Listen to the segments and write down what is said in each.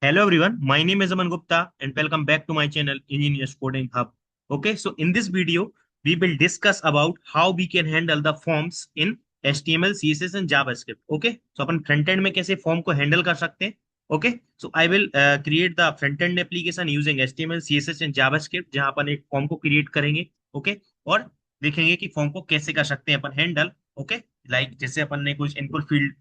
Hello everyone, my name is Aman Gupta and welcome back to my channel Engineers Coding Hub. Okay, so in this video, we will discuss about how we can handle the forms in HTML, CSS and JavaScript. Okay, so upon front end में कैसे form को handle कर सकते हैं. Okay, so I will create the front end application using HTML, CSS and JavaScript जहां अपन एक form को create करेंगे. Okay, और देखेंगे कि form को कैसे कर सकते हैं अपन handle. Okay, like जैसे अपन ने कुछ input field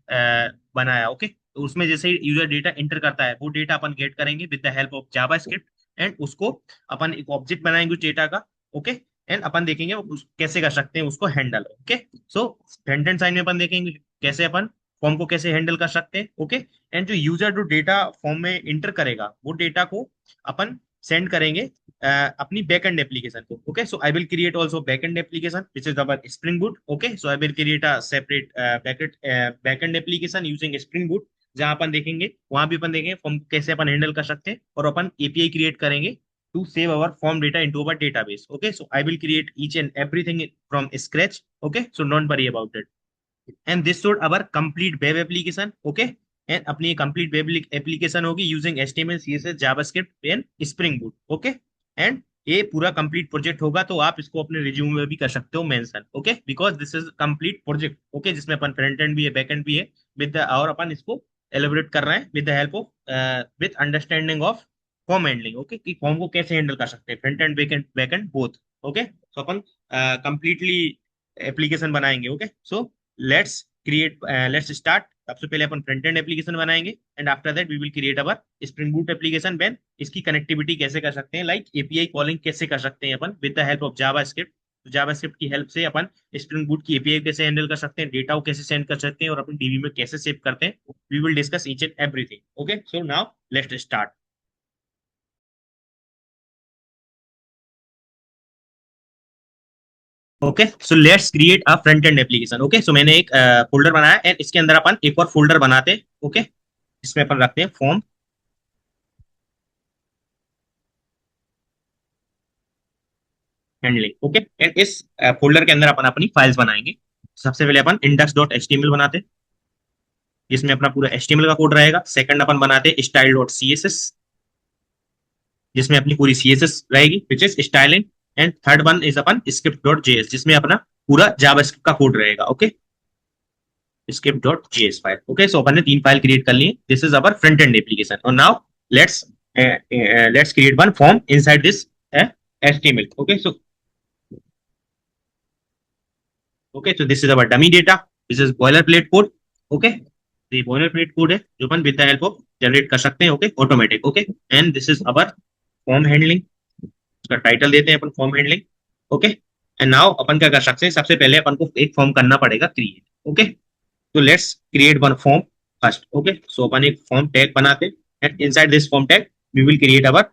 बनाया. Okay, तो उसमें जैसे यूजर डेटा एंटर करता है वो डेटा अपन गेट करेंगे with the help of JavaScript and उसको अपन एक ऑब्जेक्ट बनाएंगे उस डेटा का. ओके, एंड अपन देखेंगे कैसे कर सकते हैं उसको handle. Okay, so front end side में अपन देखेंगे कैसे अपन फॉर्म को कैसे हैंडल कर सकते हैं. ओके, एंड जो यूजर जो डेटा फॉर्म में इंटर करेगा वो डेटा को अपन सेंड करेंगे अपनी बैकएंड एप्लीकेशन को. Okay, so I will create also backend application which is our spring Boot. Okay, so I will create a separate backend application using spring boot जहां अपन देखेंगे वहां भी अपन देखेंगे फॉर्म कैसे अपन हैंडल कर सकते हैं और अपन एपीआई क्रिएट करेंगे to save our form data into our database. Okay, so I will create each and everything from scratch. Okay, so don't worry about it and this should our complete web application. Okay, and अपनी complete web application होगी using HTML, CSS, JavaScript and Spring Boot. Okay, and ये पूरा complete project होगा तो आप इसको अपने resume में भी कर सकते हो mention. Okay, because this is complete project. Okay, जिसमें अपन फ्रंट एंड भी है बैक एंड भी है विद और अपन इसको एलिब्रेट कर रहे हैं with the help of with understanding of form handling. Okay, कि फॉर्म को कैसे हैंडल कर सकते हैं front end back end both. Okay, so अपन कंप्लीटली एप्लीकेशन बनाएंगे. Okay, so let's start. सबसे पहले अपन फ्रंट एंड एप्लीकेशन बनाएंगे and after that we will create our spring boot application. When इसकी कनेक्टिविटी कैसे कर सकते हैं, लाइक एपीआई कॉलिंग कैसे कर सकते हैं अपन with the help of JavaScript. तो जावास्क्रिप्ट की हेल्प से अपन स्प्रिंग बूट की एपीआई कैसे हैंडल कर सकते हैं, डेटा को कैसे सेंड कर सकते हैं और अपन डीबी में कैसे सेव करते हैं. We will discuss each and everything. Okay, so now let's start. Okay, so let's create a front end application. Okay, so मैंने एक फोल्डर बनाया एंड इसके अंदर अपन एक और फोल्डर बनाते हैं. ओके, इसमें अपन रखते हैं फॉर्म हैंडलिंग. ओके, एंड इस फोल्डर के अंदर अपन अपनी फाइल्स बनाएंगे. सबसे पहले अपन index dot H T M L बनाते हैं जिसमें अपना पूरा एच टी एम एल का कोड रहेगा. सेकंड अपन बनाते हैं style dot C S S जिसमें अपनी पूरी सी एस एस रहेगी which is styling. And third one is अपन स्क्रिप्ट डॉट जेएस जिसमें अपना पूरा जावास्क्रिप्ट का कोड रहेगा. Okay, script dot JS file. Okay, so अपन ने तीन फाइल क्रिएट कर ली. This is our front end application. और now let's let's create one form inside this H T M L. Okay, so okay, so this is our dummy data. This is boilerplate code. Okay, the boilerplate code है जो अपन with the help of generate कर सकते हैं. Okay, automatic. Okay, and this is our form handling. उसका title देते हैं अपन form handling. Okay, and now अपन क्या कर सकते हैं, सबसे पहले अपन को एक फॉर्म करना पड़ेगा क्रिएट. ओके, तो let's create one form first. Okay, so अपन एक फॉर्म टैग बनाते हैं and inside this form tag we will create our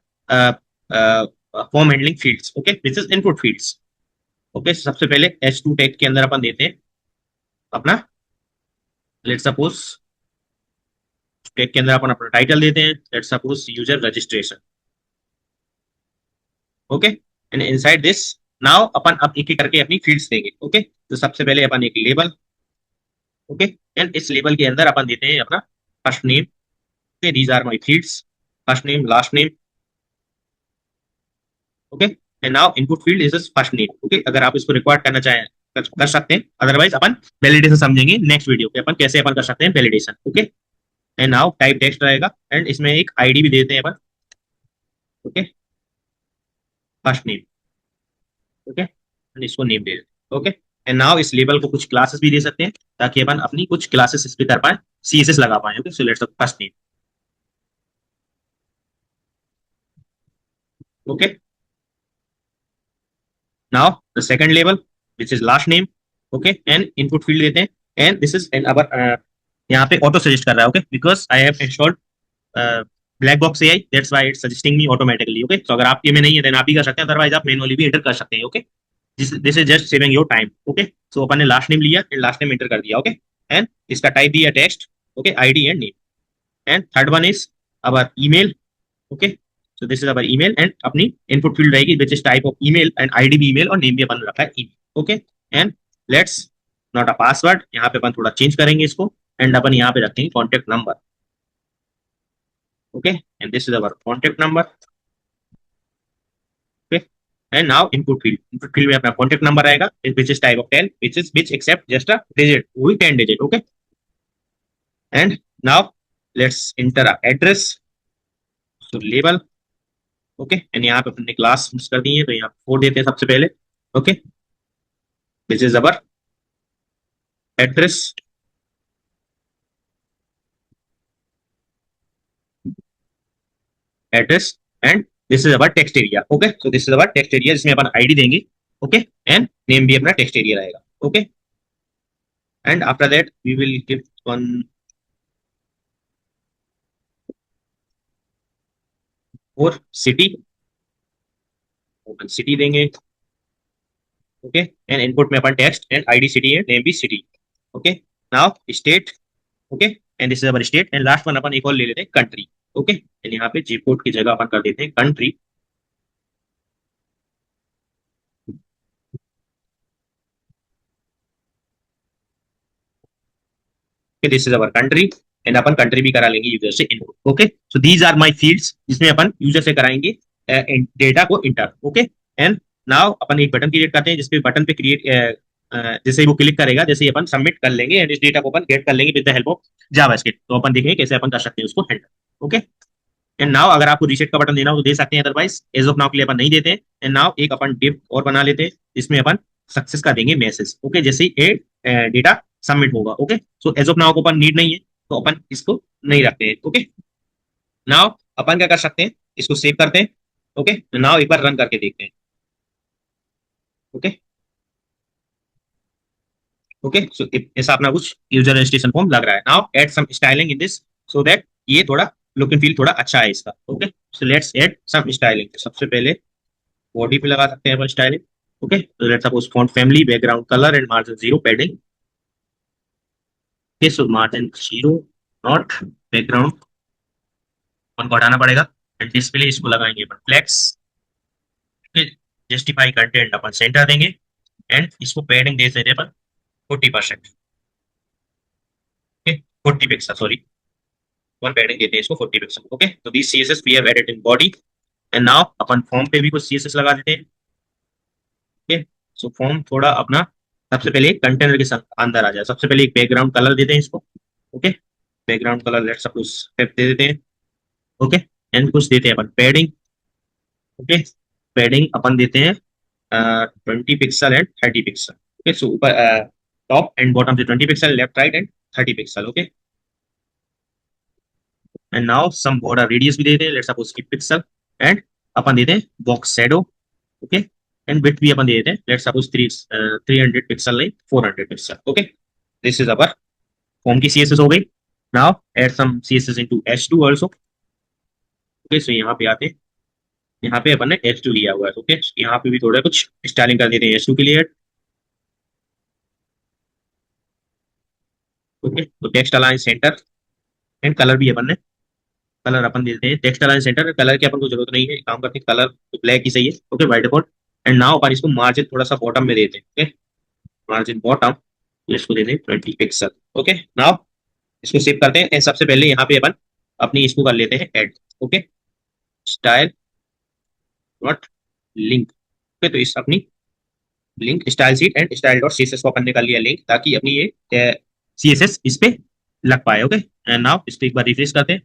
form handling fields. Okay, this is input fields. Okay, सबसे पहले H2 टैग के अंदर अपन देते हैं अपना, लेट सपोज टैग के अंदर अपन अपना टाइटल देते हैं, let suppose user registration. Okay, and inside this now अपन अब एक एक करके अपनी फील्ड्स देंगे. ओके, तो सबसे पहले अपन एक लेबल. ओके, एंड इस लेबल के अंदर अपन देते हैं अपना first name. Okay, these are my fields, first name last name. Okay, and now input field is first name. Okay, अगर आप इसको रिकॉर्ड करना चाहें कर सकते हैं, अदरवाइज अपन वैलिडेशन समझेंगे नेक्स्ट वीडियो पे अपन कैसे अपन कर सकते हैं validation. Okay, and now type text रहेगा एंड इसमें एक आईडी भी देते हैं अपन. Okay, first name. Okay, and इसको नेम दे देते हैं. ओके, एंड नाउ इस लेबल को कुछ क्लासेस भी दे सकते हैं ताकि अपन अपनी कुछ क्लासेस इस पे कर पाए, सीएसएस लगा पाए. Okay, so let's first name. Okay, now the second label which is last name. Okay, and input field देते हैं एंड दिस इज एन अवर यहाँ पे ऑटो सजेस्ट कर रहा है. Okay, because I have installed black box AI, that's why it's suggesting me automatically. Okay, तो अगर आपके में नहीं है देन आप ही कर सकते हैं, अदरवाइज आप मैनुअली भी एंटर कर सकते हैं. Okay, this is just saving your time. Okay, so अपन ने लास्ट नेम लिया एंड लास्ट नेम एंटर कर दिया. ओके, एंड इसका टाइप दिया text. Okay, ID and name. And third one is our email. Okay, so this is our email and अपनी input field रहेगी which is type of email and ID भी email और name भी अपन रखा है email. Okay, and let's not a password, यहाँ पे अपन थोड़ा चेंज करेंगे इसको एंड अपन यहाँ पे रखेंगे contact number. Okay, and this is our contact number. Okay, and now input field में अपना contact number आएगा, which is type of 10, which accept just a digit, वो भी 10 digit. Okay, and now let's enter a address. So label. Okay, and यहाँ पे अपने class miss कर दी है, तो यहाँ 4 देते हैं सबसे पहले. Okay, this is our address. Address and this is our text area. Okay, so this is our text area जिसमें अपन आईडी देंगे. ओके, एंड नेम भी अपना टेक्स्ट एरिया रहेगा. Okay, and after that we will give one और city. Open city देंगे. Okay, and input में अपन टेक्स्ट एंड आईडी सिटी है, नेम भी city. Okay, now state. Okay, and this is our state. And last one अपन एक और ले लेते हैं, कंट्री. ओके, एंड यहाँ पे जी कोड की जगह अपन कर देते हैं country. This is our country, and अपन कंट्री भी करा लेंगे यूजर से input. Okay, so these are my fields जिसमें अपन यूजर से कराएंगे डेटा को इंटर. ओके, एंड नाउ अपन एक बटन क्रिएट करते हैं जिसपे बटन पे क्रिएट जैसे ही वो क्लिक करेगा, जैसे ही अपन सबमिट कर लेंगे एंड इस डेटा को अपन गेट कर लेंगे with the help of JavaScript. तो अपन देखेंगे कैसे अपन कर सकते हैं उसको हैंडल. ओके, एंड नाउ अगर आपको रीसेट का बटन देना हो तो दे सकते हैं, अदरवाइज एज ऑफ नाउ के लिए अपन नहीं देते हैं. एंड नाउ एक अपन डिव और बना लेते हैं जिसमें अपन सक्सेस का देंगे मैसेज. ओके, जैसे ही डेटा सबमिट होगा. Okay, so as of now को अपन नीड नहीं है तो अपन इसको नहीं रखते हैं. ओके, नाउ अपन क्या कर सकते हैं, इसको सेव करते हैं. ओके, नाउ एक बार रन करके देखते हैं. ओके, ओके, सो ऐसा अपना कुछ यूजर रजिस्ट्रेशन फॉर्म लग रहा है. Now add some styling in this so that ये थोड़ा लुक एंड फील थोड़ा अच्छा है इसका. Okay, so let's add some styling. सबसे पहले बॉडी पे लगा सकते हैं अपन styling. Okay, so let's suppose font family, background color and margin 0 padding. Okay, so margin 0, not background अपन को हटाना पड़ेगा. एंड डिस्प्ले इसको लगाएंगे अपन फ्लेक्स. ओके, जस्टिफाई कंटेंट अपन सेंटर देंगे. एंड इसको पैडिंग दे देते अपन 40%. Okay, 40 pixel, sorry, one padding देते हैं इसको 40 पिक्सल. ओके, तो this CSS we have added in body. And now अपन फॉर्म पे भी कुछ सीएसएस लगा देते हैं. ओके, सो फॉर्म थोड़ा अपना सबसे पहले एक कंटेनर के साथ अंदर आ जाए. सबसे पहले एक बैकग्राउंड कलर देते हैं इसको. Okay, background colour let's suppose दे देते हैं. ओके, एंड कुछ देते हैं अपन पैडिंग. ओके, पैडिंग अपन देते हैं 20 pixel and 30 pixel. Okay, so ऊपर टॉप एंड बॉटम से 20 pixel, left right and 30 pixel. Okay, and now some border radius भी देते हैं, लेट्स सपोज 6 पिक्सल. एंड अपन देते हैं box shadow. Okay, and width भी अपन दे देते हैं, लेट्स सपोज 300 पिक्सल नहीं 400 pixel. Okay, this is our form की सीएसएस हो गई. Now add some CSS into H2 also. Okay, so यहाँ पे आते हैं, यहाँ पे अपन ने H2 लिया हुआ है. ओके, यहाँ पे भी थोड़ा कुछ स्टाइलिंग कर देते हैं H2 के लिए. ओके, तो text align centre and colour भी अपन ने कलर अपन देते हैं टेक्स्ट अलाइन सेंटर. कलर की अपन को जरूरत नहीं है, काम करते हैं कलर तो ब्लैक ही सही है. Okay, by default. And now अपन इसको मार्जिन थोड़ा सा बॉटम में देते हैं. ओके, मार्जिन बॉटम, इसको देते हैं 20 पिक्सल. ओके, नाउ इसको सेव करते हैं. एंड सबसे पहले यहाँ पे अपन अपनी इसको कर लेते हैं add. Okay, style dot link. Okay, तो इस अपनी link style seat and style dot CSS को अपन ने कर लिया लिंक, ताकि अपनी ये सीएसएस इस पे लग पाए. ओके, एंड नाउ इस पे एक बार रिफ्रेश करते हैं.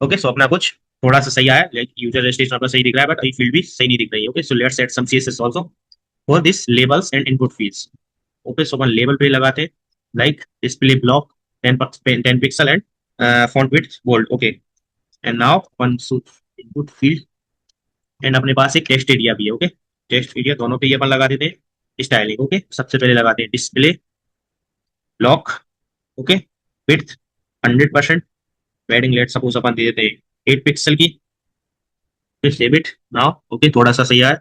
ओके, सो अपना कुछ थोड़ा सा सही आया, लाइक यूजर रजिस्ट्रेशन अपना सही दिख रहा है, बट अभी फील्ड भी सही नहीं दिख रही है. Okay, so let's set some CSS also for this labels and input fields. Okay, so अपन लेबल पे लगाते हैं, like display block 10 pixel and font width bold. Okay, and now अपन इनपुट फील्ड एंड अपने पास एक टेक्स्ट एरिया भी है. ओके, टेक्स्ट एरिया दोनों पे ही अपन लगा देते हैं स्टाइलिंग. ओके, सबसे पहले लगाते हैं display block. Okay, width 100%, padding let suppose अपन दे देते हैं 8 पिक्सल की. Save it now. ओके, थोड़ा सा सही आया.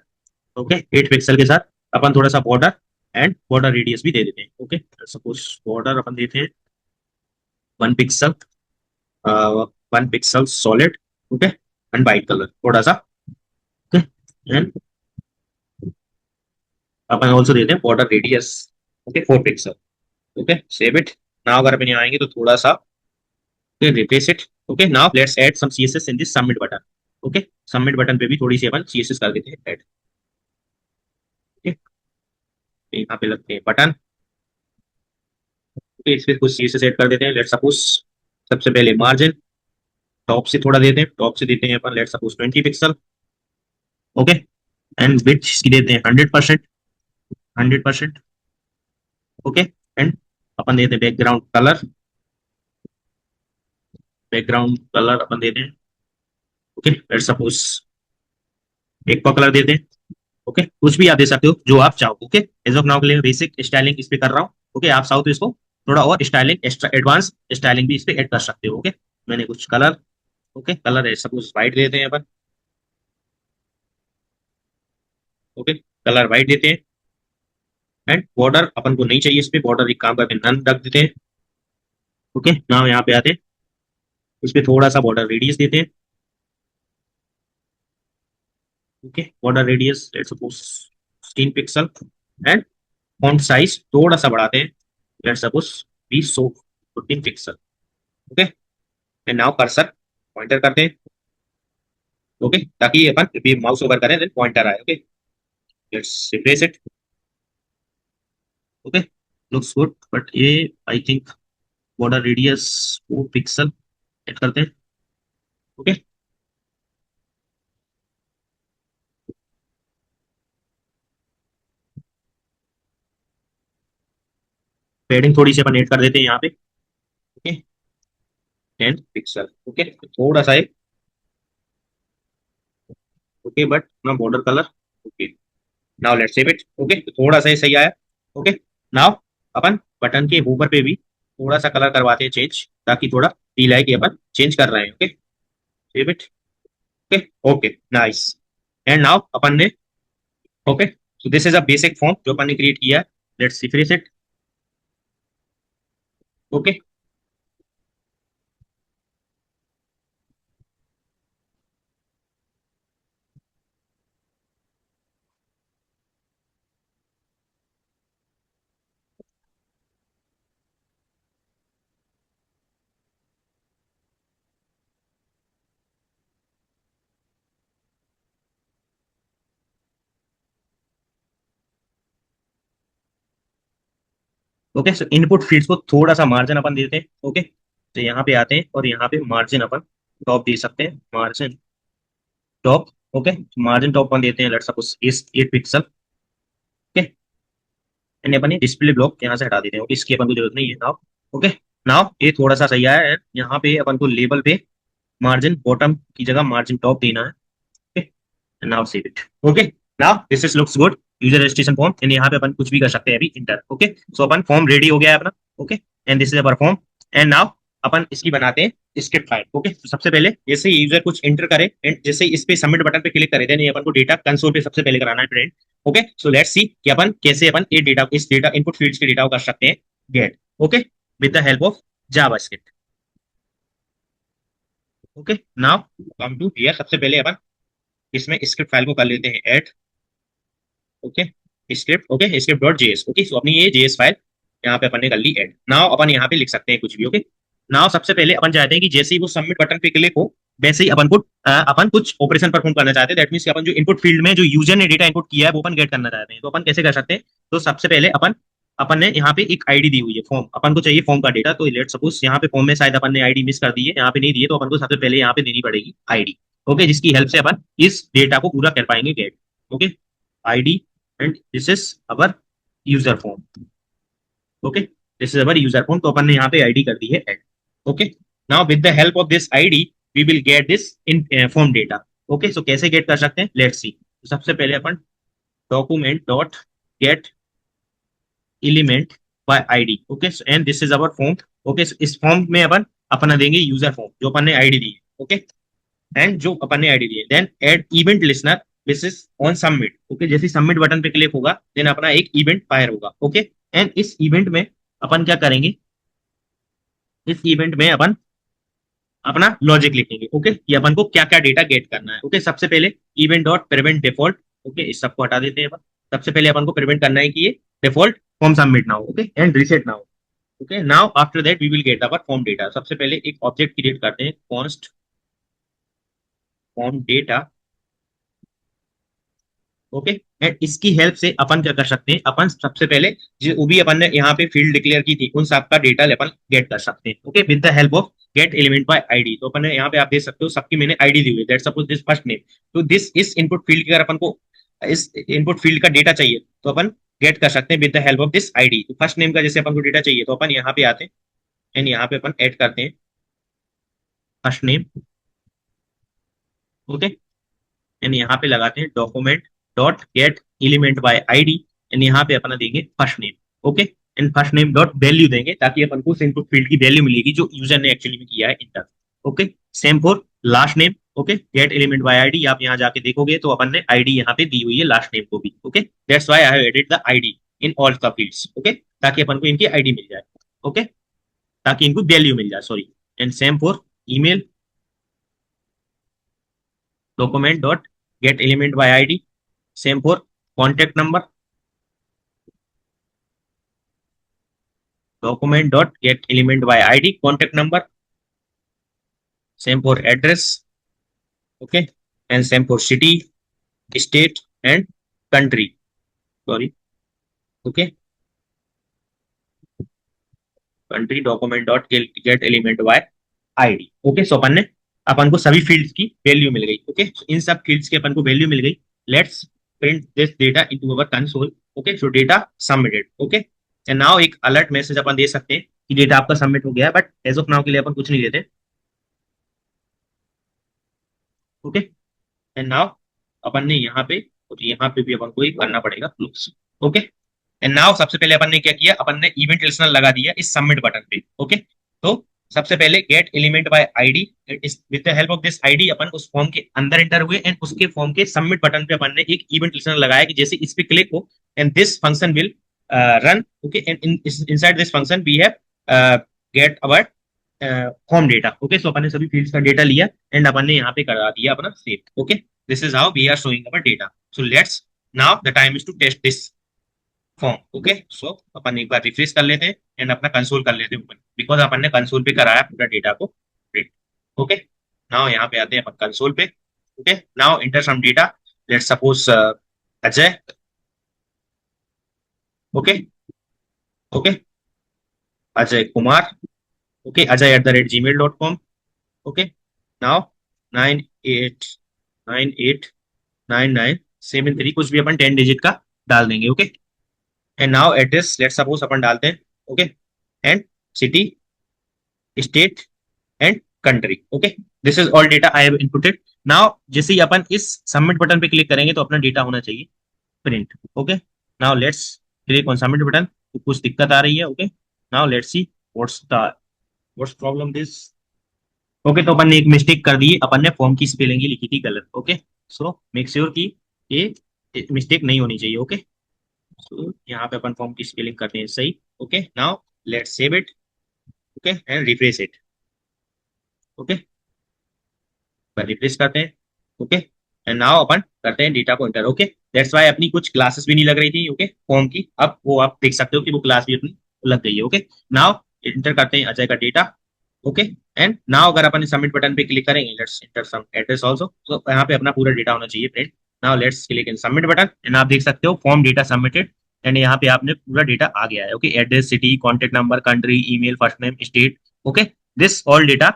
ओके, 8 पिक्सल के साथ अपन थोड़ा सा बॉर्डर एंड बॉर्डर रेडियस भी दे देते हैं. ओके, सपोज बॉर्डर अपन देते हैं 1 pixel, 1 pixel solid. Okay, and white colour थोड़ा सा. ओके, एंड अपन ऑल्सो देते हैं border radius. Okay, 4 pixel. Okay, save it now. अगर अपन यहाँ आएंगे तो थोड़ा सा replace it. Okay, now let's add some CSS in this submit button. Okay, submit button पे भी थोड़ी सी अपन सीएसएस कर देते हैं ऐड। ओके, यहाँ पे लगते हैं बटन। ओके, इस पे कुछ सीएसएस ऐड कर देते हैं। लेट्स सपोज सबसे पहले मार्जिन टॉप से थोड़ा देते हैं, टॉप से देते हैं अपन let's suppose 20 pixel. Okay, and width इसकी देते हैं 100%, 100%। ओके, एंड अपन देते हैं बैकग्राउंड कलर, बैकग्राउंड कलर अपन देते हैं। ओके, लेट्स सपोज एक का कलर देते हैं। ओके, कुछ भी आप दे सकते हो जो आप चाहो। ओके, एज ऑफ नाउ के लिए बेसिक स्टाइलिंग इस पे कर रहा हूँ। ओके, आप चाहो तो इसको थोड़ा और स्टाइलिंग एक्स्ट्रा एडवांस स्टाइलिंग भी इस पे ऐड कर सकते हो। ओके, मैंने कुछ कलर, ओके कलर है सपोज व्हाइट देते हैं अपन। ओके, कलर व्हाइट देते हैं। एंड बॉर्डर अपन को नहीं चाहिए इस पे, बॉर्डर एक काम करके नन रख देते हैं। ओके, नाउ यहाँ पे आते हैं, इस पे थोड़ा सा बॉर्डर रेडियस देते हैं। Okay, border radius let's suppose 16 pixel. And font size थोड़ा सा बढ़ाते हैं, let's suppose 20 15 pixel. Okay, and now cursor pointer करते हैं। ओके, ताकि अपन भी माउस ओवर करें देन पॉइंटर आए। Okay, let's replace it. Okay, looks good, but ये I think border radius 4 pixel add करते हैं। ओके, पेडिंग थोड़ी सी अपन ऐड कर देते हैं यहाँ पे। Okay, 10 pixel. ओके, थोड़ा सा एक, ओके बट ना border colour. Okay, now let's save it. Okay, थोड़ा सा ही सही आया। ओके, नाउ अपन बटन के ऊपर पे भी थोड़ा सा कलर करवाते हैं चेंज, ताकि थोड़ा फील आए कि अपन चेंज कर रहे हैं। Okay, save it. Okay, okay nice. And now अपन ने, okay so this is a basic form जो अपन ने क्रिएट किया है। Let's refresh it. Okay, okay so input fields को थोड़ा सा मार्जिन अपन देते हैं। ओके, तो यहाँ पे आते हैं और यहाँ पे मार्जिन अपन टॉप दे सकते हैं, margin top. Okay, margin top अपन देते हैं लेट्स सपोज इस 8 पिक्सल। ओके, एंड अपन ये डिस्प्ले ब्लॉक यहाँ से हटा देते हैं। ओके, इसकी अपन को जरूरत नहीं है नाउ। ओके, नाउ ये थोड़ा सा सही आया है। यहाँ पे अपन को लेबल पे मार्जिन बॉटम की जगह मार्जिन टॉप देना है। Okay, now save it. Okay, now this is looks good user registration form. And यहाँ पे अपन कुछ भी कर सकते हैं अभी इंटर। ओके, सो अपन फॉर्म रेडी हो गया है अपना। Okay, and this is our form. And now अपन इसकी बनाते हैं स्क्रिप्ट फाइल। ओके, तो सबसे पहले जैसे यूजर कुछ एंटर करे एंड जैसे इस पे सबमिट बटन पे क्लिक करे देन ये अपन को डेटा कंसोल पे सबसे पहले कराना है print. Okay, so let's see कि अपन कैसे अपन ये डेटा, इस डेटा इनपुट फील्ड्स के डेटा को कर सकते हैं get. Okay, with the help of JavaScript. Okay, now come to here. सबसे पहले अपन इसमें स्क्रिप्ट फाइल को कर लेते हैं add. Okay, script, okay script dot JS. Okay, so अपनी ये जेएस फाइल यहाँ पे अपन ने कर ली ऐड। नाउ अपन यहाँ पे लिख सकते हैं कुछ भी। ओके, नाउ सबसे पहले अपन चाहते हैं कि जैसे ही वो सबमिट बटन पे क्लिक हो वैसे ही अपन को अपन कुछ ऑपरेशन परफॉर्म करना चाहते हैं। दैट मींस अपन जो इनपुट फील्ड में जो यूजर ने डेटा इनपुट किया है वो अपन गेट करना चाहते हैं। तो अपन कैसे कर सकते हैं? तो सबसे पहले अपन अपन ने यहाँ पे एक आईडी दी हुई है फॉर्म, अपन को चाहिए फॉर्म का डेटा। तो लेट सपोज यहाँ पे फॉर्म में शायद अपन ने आईडी मिस कर दी है, यहाँ पे नहीं दी है, तो अपन को सबसे पहले यहाँ पे देनी पड़ेगी आईडी। ओके, जिसकी हेल्प से अपन इस डेटा को पूरा कर पाएंगे get. Okay, ID and this is our user form. Okay, this is our user form. तो अपन ने यहाँ पे आईडी कर दी है add. Okay, now with the help of this ID we will get this in form data. Okay, so कैसे get कर सकते हैं लेट्स सी। सबसे पहले अपन document dot get element by ID. Okay, and this is our form. Okay, इस form में अपन अपना देंगे यूजर फॉर्म जो अपन ने आईडी दी है। ओके, एंड जो अपन ने आईडी दी है then add event listener this is on submit. Okay, जैसे सबमिट बटन पे क्लिक होगा देन अपना एक इवेंट फायर होगा। ओके, एंड इस इवेंट में अपन क्या करेंगे, इस इवेंट में अपन अपना लॉजिक लिखेंगे। ओके, कि अपन को क्या क्या डेटा गेट करना है। ओके, सबसे पहले event dot prevent default. Okay, इस सबको हटा देते हैं अपन। सबसे पहले अपन को प्रिवेंट करना है कि ये डिफॉल्ट फॉर्म सबमिट ना हो। ओके, एंड रीसेट ना हो। Okay, now after that we will get our form data. सबसे पहले एक ऑब्जेक्ट क्रिएट करते हैं, const form data. Okay, and इसकी हेल्प से अपन क्या कर सकते हैं, अपन सबसे पहले जो भी अपन ने यहाँ पे फील्ड डिक्लेयर की थी उन सब का डेटा अपन गेट कर सकते हैं। Okay, with the help of gate element by ID. तो अपन ने यहाँ पे आप देख सकते हो सबकी मैंने आईडी दी हुई है, that suppose this first name. तो दिस इस इनपुट फील्ड की अगर अपन को इस इनपुट फील्ड का डेटा चाहिए तो अपन गेट कर सकते हैं with the help of this ID. तो फर्स्ट नेम का जैसे अपन को डेटा चाहिए तो अपन यहाँ पे आते हैं एंड यहाँ पे अपन ऐड करते हैं फर्स्ट नेम। ओके, एंड यहाँ पे लगाते हैं document dot get element by ID and यहाँ पे अपना देंगे first name. Okay, and first name dot value देंगे ताकि अपन को उस इनपुट फील्ड की वैल्यू मिलेगी जो यूजर ने एक्चुअली में किया है inter. Okay, same for last name. Okay, gate element by ID, आप यहाँ जाके देखोगे तो अपन ने आईडी यहाँ पे दी हुई है लास्ट नेम को भी। Okay, that's why I have added the ID in all the fields. Okay, ताकि अपन को इनकी आईडी मिल जाए। ओके, ताकि इनको वैल्यू मिल जाए, sorry. And same for email, document dot get element by id, same for contact number, document dot get element by id contact number, same for address. Okay, and same for city, state and country, sorry. Okay, country document dot get element by id. Okay, so अपन को सभी fields की value मिल गई। Okay, इन सब fields की अपन को value मिल गई। Let's print this data into our console. Okay, so data submitted. Okay, and now एक alert message अपन दे सकते हैं कि डेटा आपका सबमिट हो गया है, बट एज ऑफ नाउ के लिए अपन कुछ नहीं देते। ओके, एंड नाउ अपन ने यहाँ पे, तो यहाँ पे भी अपन को एक करना पड़ेगा क्लोज। ओके, एंड नाउ सबसे पहले अपन ने क्या किया, अपन ने इवेंट लिस्टनर लगा दिया इस सबमिट बटन पे। ओके, तो सबसे पहले get element by ID, with the help of this ID अपन उस फॉर्म के अंदर एंटर हुए एंड उसके फॉर्म के सबमिट बटन पे अपन ने एक इवेंट लिस्टनर लगाया कि जैसे इस पे क्लिक हो and this function will run. Okay, and inside this function we have get our form data. Okay, so अपन ने सभी फील्ड्स का डेटा लिया एंड अपन ने यहाँ पे करा दिया अपना save. Okay, this is how we are showing our data. So let's now the time is to test this form. Okay, so अपन एक बार रिफ्रेश कर लेते हैं एंड अपना कंसोल कर लेते हैं ओपन, बिकॉज अपन ने कंसोल पे कराया पूरा डेटा को प्रिंट। ओके, नाउ यहाँ पे आते हैं अपन कंसोल पे। Okay, now enter some data, let's suppose Ajay. Okay, okay, Ajay Kumar. Okay, Ajay at the rate gmail.com। Okay, now 989899 कुछ भी अपन 10 डिजिट का डाल देंगे। Okay, and now address let suppose अपन डालते हैं। Okay, and city, state and country. Okay, this is all data I have inputted. Now जैसे ही अपन इस सबमिट बटन पे क्लिक करेंगे तो अपना डेटा होना चाहिए print. Okay, now let's click on submit button. तो कुछ दिक्कत आ रही है। Okay, now let's see what's problem this. Okay, तो अपन ने एक मिस्टेक कर दी, अपन ने फॉर्म की स्पेलिंग ही लिखी थी गलत। ओके, सो मेक श्योर कि ये मिस्टेक नहीं होनी चाहिए। ओके, सो यहाँ पे अपन फॉर्म की स्पेलिंग करते हैं सही। Okay, now let's save it. Okay, and refresh it. Okay, replace करते हैं। ओके, एंड नाउ अपन करते हैं डेटा को एंटर। ओके, दैट्स व्हाई अपनी कुछ क्लासेस भी नहीं लग रही थी। ओके, फॉर्म की अब वो आप देख सकते हो कि वो क्लास भी अपनी लग गई है। ओके, नाउ एंटर करते हैं अजय का डेटा। ओके, एंड नाउ अगर अपन सबमिट बटन पे क्लिक करेंगे, let's enter some address also, तो यहाँ पे अपना पूरा डेटा होना चाहिए print. Now let's click in submit button and आप देख सकते हो फॉर्म डेटा सबमिटेड एंड यहाँ पे आपने पूरा डेटा आ गया है। Okay, address, city, contact number, country, email, first name, state. Okay, this all data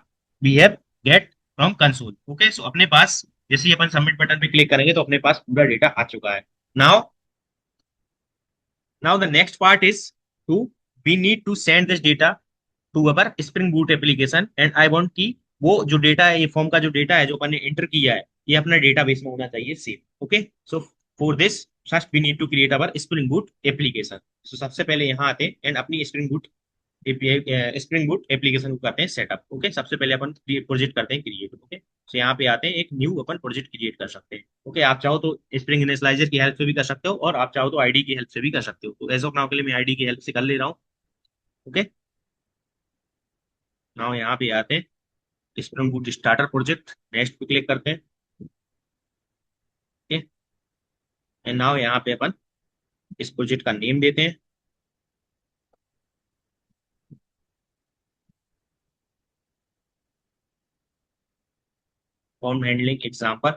we have get from console. Okay, so अपने पास जैसे ही अपन सबमिट बटन पे क्लिक करेंगे तो अपने पास पूरा डेटा आ चुका है। Now now the next part is to we need to send this data to our spring boot application and I want की वो जो डेटा है, ये फॉर्म का जो डेटा है जो अपन ने एंटर किया है, ये अपना डेटाबेस में होना चाहिए save. Okay, so for this first we need to create our spring boot application. So सबसे पहले यहाँ आते हैं एंड अपनी स्प्रिंग बूट एप्लीकेशन को करते हैं सेटअप। ओके, सबसे पहले अपन प्रोजेक्ट करते हैं क्रिएट। ओके, तो यहाँ पे आते हैं, एक न्यू अपन प्रोजेक्ट क्रिएट कर सकते हैं। ओके, आप चाहो तो स्प्रिंग इनिशियलाइजर की हेल्प से भी कर सकते हो और आप चाहो तो आईडी की हेल्प से भी कर सकते हो। तो एज ऑफ नाउ के लिए मैं आईडी की हेल्प से कर ले रहा हूँ। ओके, नाउ यहाँ पे आते हैं spring boot starter project, next पे क्लिक करते हैं। ओके, एंड नाउ यहाँ पे अपन इस प्रोजेक्ट का नेम देते हैं। Form handling example.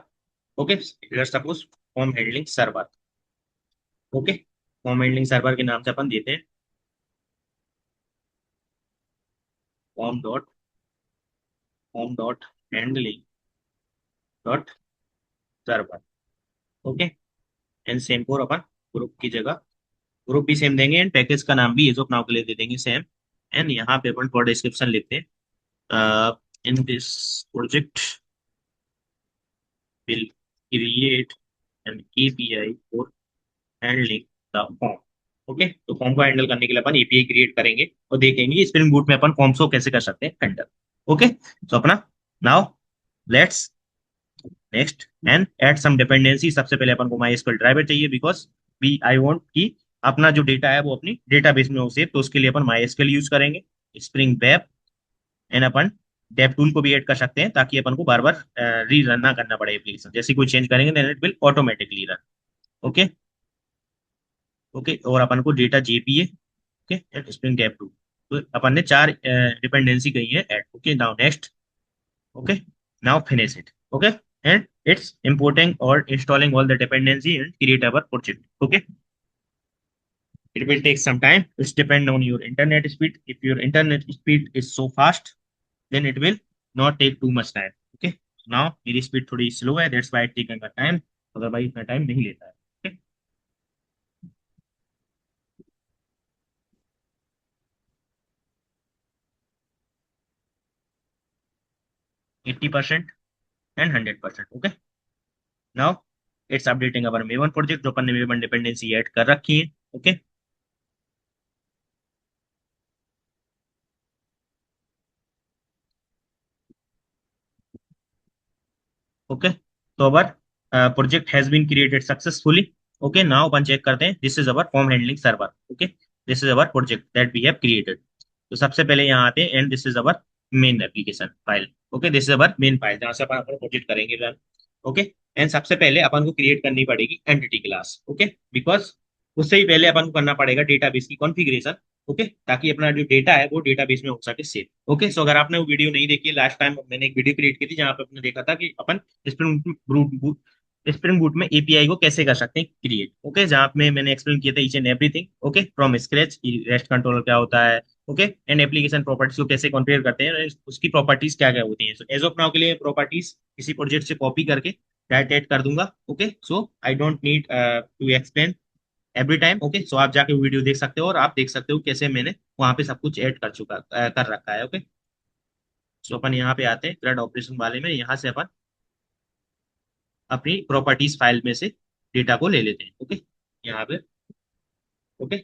Okay, let's suppose form handling server. Okay, form handling server के नाम से अपन देते हैं form dot handling dot server. Okay, and same for upon group की जगह ग्रुप भी सेम देंगे एंड पैकेज का नाम भी ये जो नाउ के लिए दे देंगे सेम। एंड यहाँ पे अपन थोड़ा डिस्क्रिप्शन लिखते हैं, in this project will create an API for handling the form. Okay, तो फॉर्म को हैंडल करने के लिए अपन एपीआई क्रिएट करेंगे और देखेंगे स्प्रिंग बूट में अपन फॉर्म्स को कैसे कर सकते हैं हैंडल। ओके, तो अपना now let's next and add some dependency. सबसे पहले अपन को MySQL ड्राइवर चाहिए बिकॉज वी आई वांट कि अपना जो डेटा है वो अपनी डेटाबेस में हो सेव, तो उसके लिए अपन MySQL यूज करेंगे। स्प्रिंग वेब एंड अपन डेव टूल को भी ऐड कर सकते हैं ताकि अपन को बार बार री रन ना करना पड़े एप्लीकेशन। जैसे कोई चेंज करेंगे then it will automatically run. Okay, okay, और अपन को data JPA okay and Spring dev tool. तो अपन ने चार डिपेंडेंसी कही है add. Okay, now next. Okay, now finish it. Okay, and it's importing or installing all the dependency and create our project. Okay, it will take some time. It's depend on your internet speed. If your internet speed is so fast, then it will not take too much time. Okay, now मेरी speed थोड़ी slow है, that's why it taking a time. Otherwise इतना time नहीं लेता है। Okay, 80% and 100%. Okay, now it's updating our Maven project जो अपन ने Maven dependency ऐड कर रखी है। Okay, ओके, तो our project has been created successfully. Okay, now अपन चेक करते हैं this is our form handling server. Okay, this is our project that we have created. तो सबसे पहले यहाँ आते हैं and this is our main application file. Okay, this is our main file जहाँ से अपन अपना प्रोजेक्ट करेंगे रन। ओके, एंड सबसे पहले अपन को क्रिएट करनी पड़ेगी एंटिटी क्लास। ओके, बिकॉज उससे ही पहले अपन को करना पड़ेगा डेटाबेस की कॉन्फ़िगरेशन। ओके, ताकि अपना जो डेटा है वो डेटाबेस में हो सके सेव। ओके, सो अगर आपने वो वीडियो नहीं देखी, लास्ट टाइम मैंने एक वीडियो क्रिएट की थी जहाँ पे आपने देखा था कि अपन स्प्रिंग बूट में एपीआई को कैसे कर सकते हैं क्रिएट। ओके, जहाँ पे मैंने एक्सप्लेन किया था each and everything. Okay, from scratch rest controller क्या होता है। ओके, एंड एप्लीकेशन प्रॉपर्टीज को कैसे कॉन्फ़िगर करते हैं, उसकी प्रॉपर्टीज क्या क्या होती हैं। सो एज ऑफ नाउ के लिए प्रॉपर्टीज किसी प्रोजेक्ट से कॉपी करके डायरेक्ट ऐड कर दूंगा। Okay, so I don't need to explain every time. Okay, so आप जाके वीडियो देख सकते हो और आप देख सकते हो कैसे मैंने वहां पे सब कुछ ऐड कर रखा है। ओके, सो अपन यहाँ पे आते हैं ग्रेड ऑपरेशन वाले में। यहाँ से अपन अपनी प्रॉपर्टीज फाइल में से डेटा को ले लेते हैं। ओके, यहाँ पे। Okay,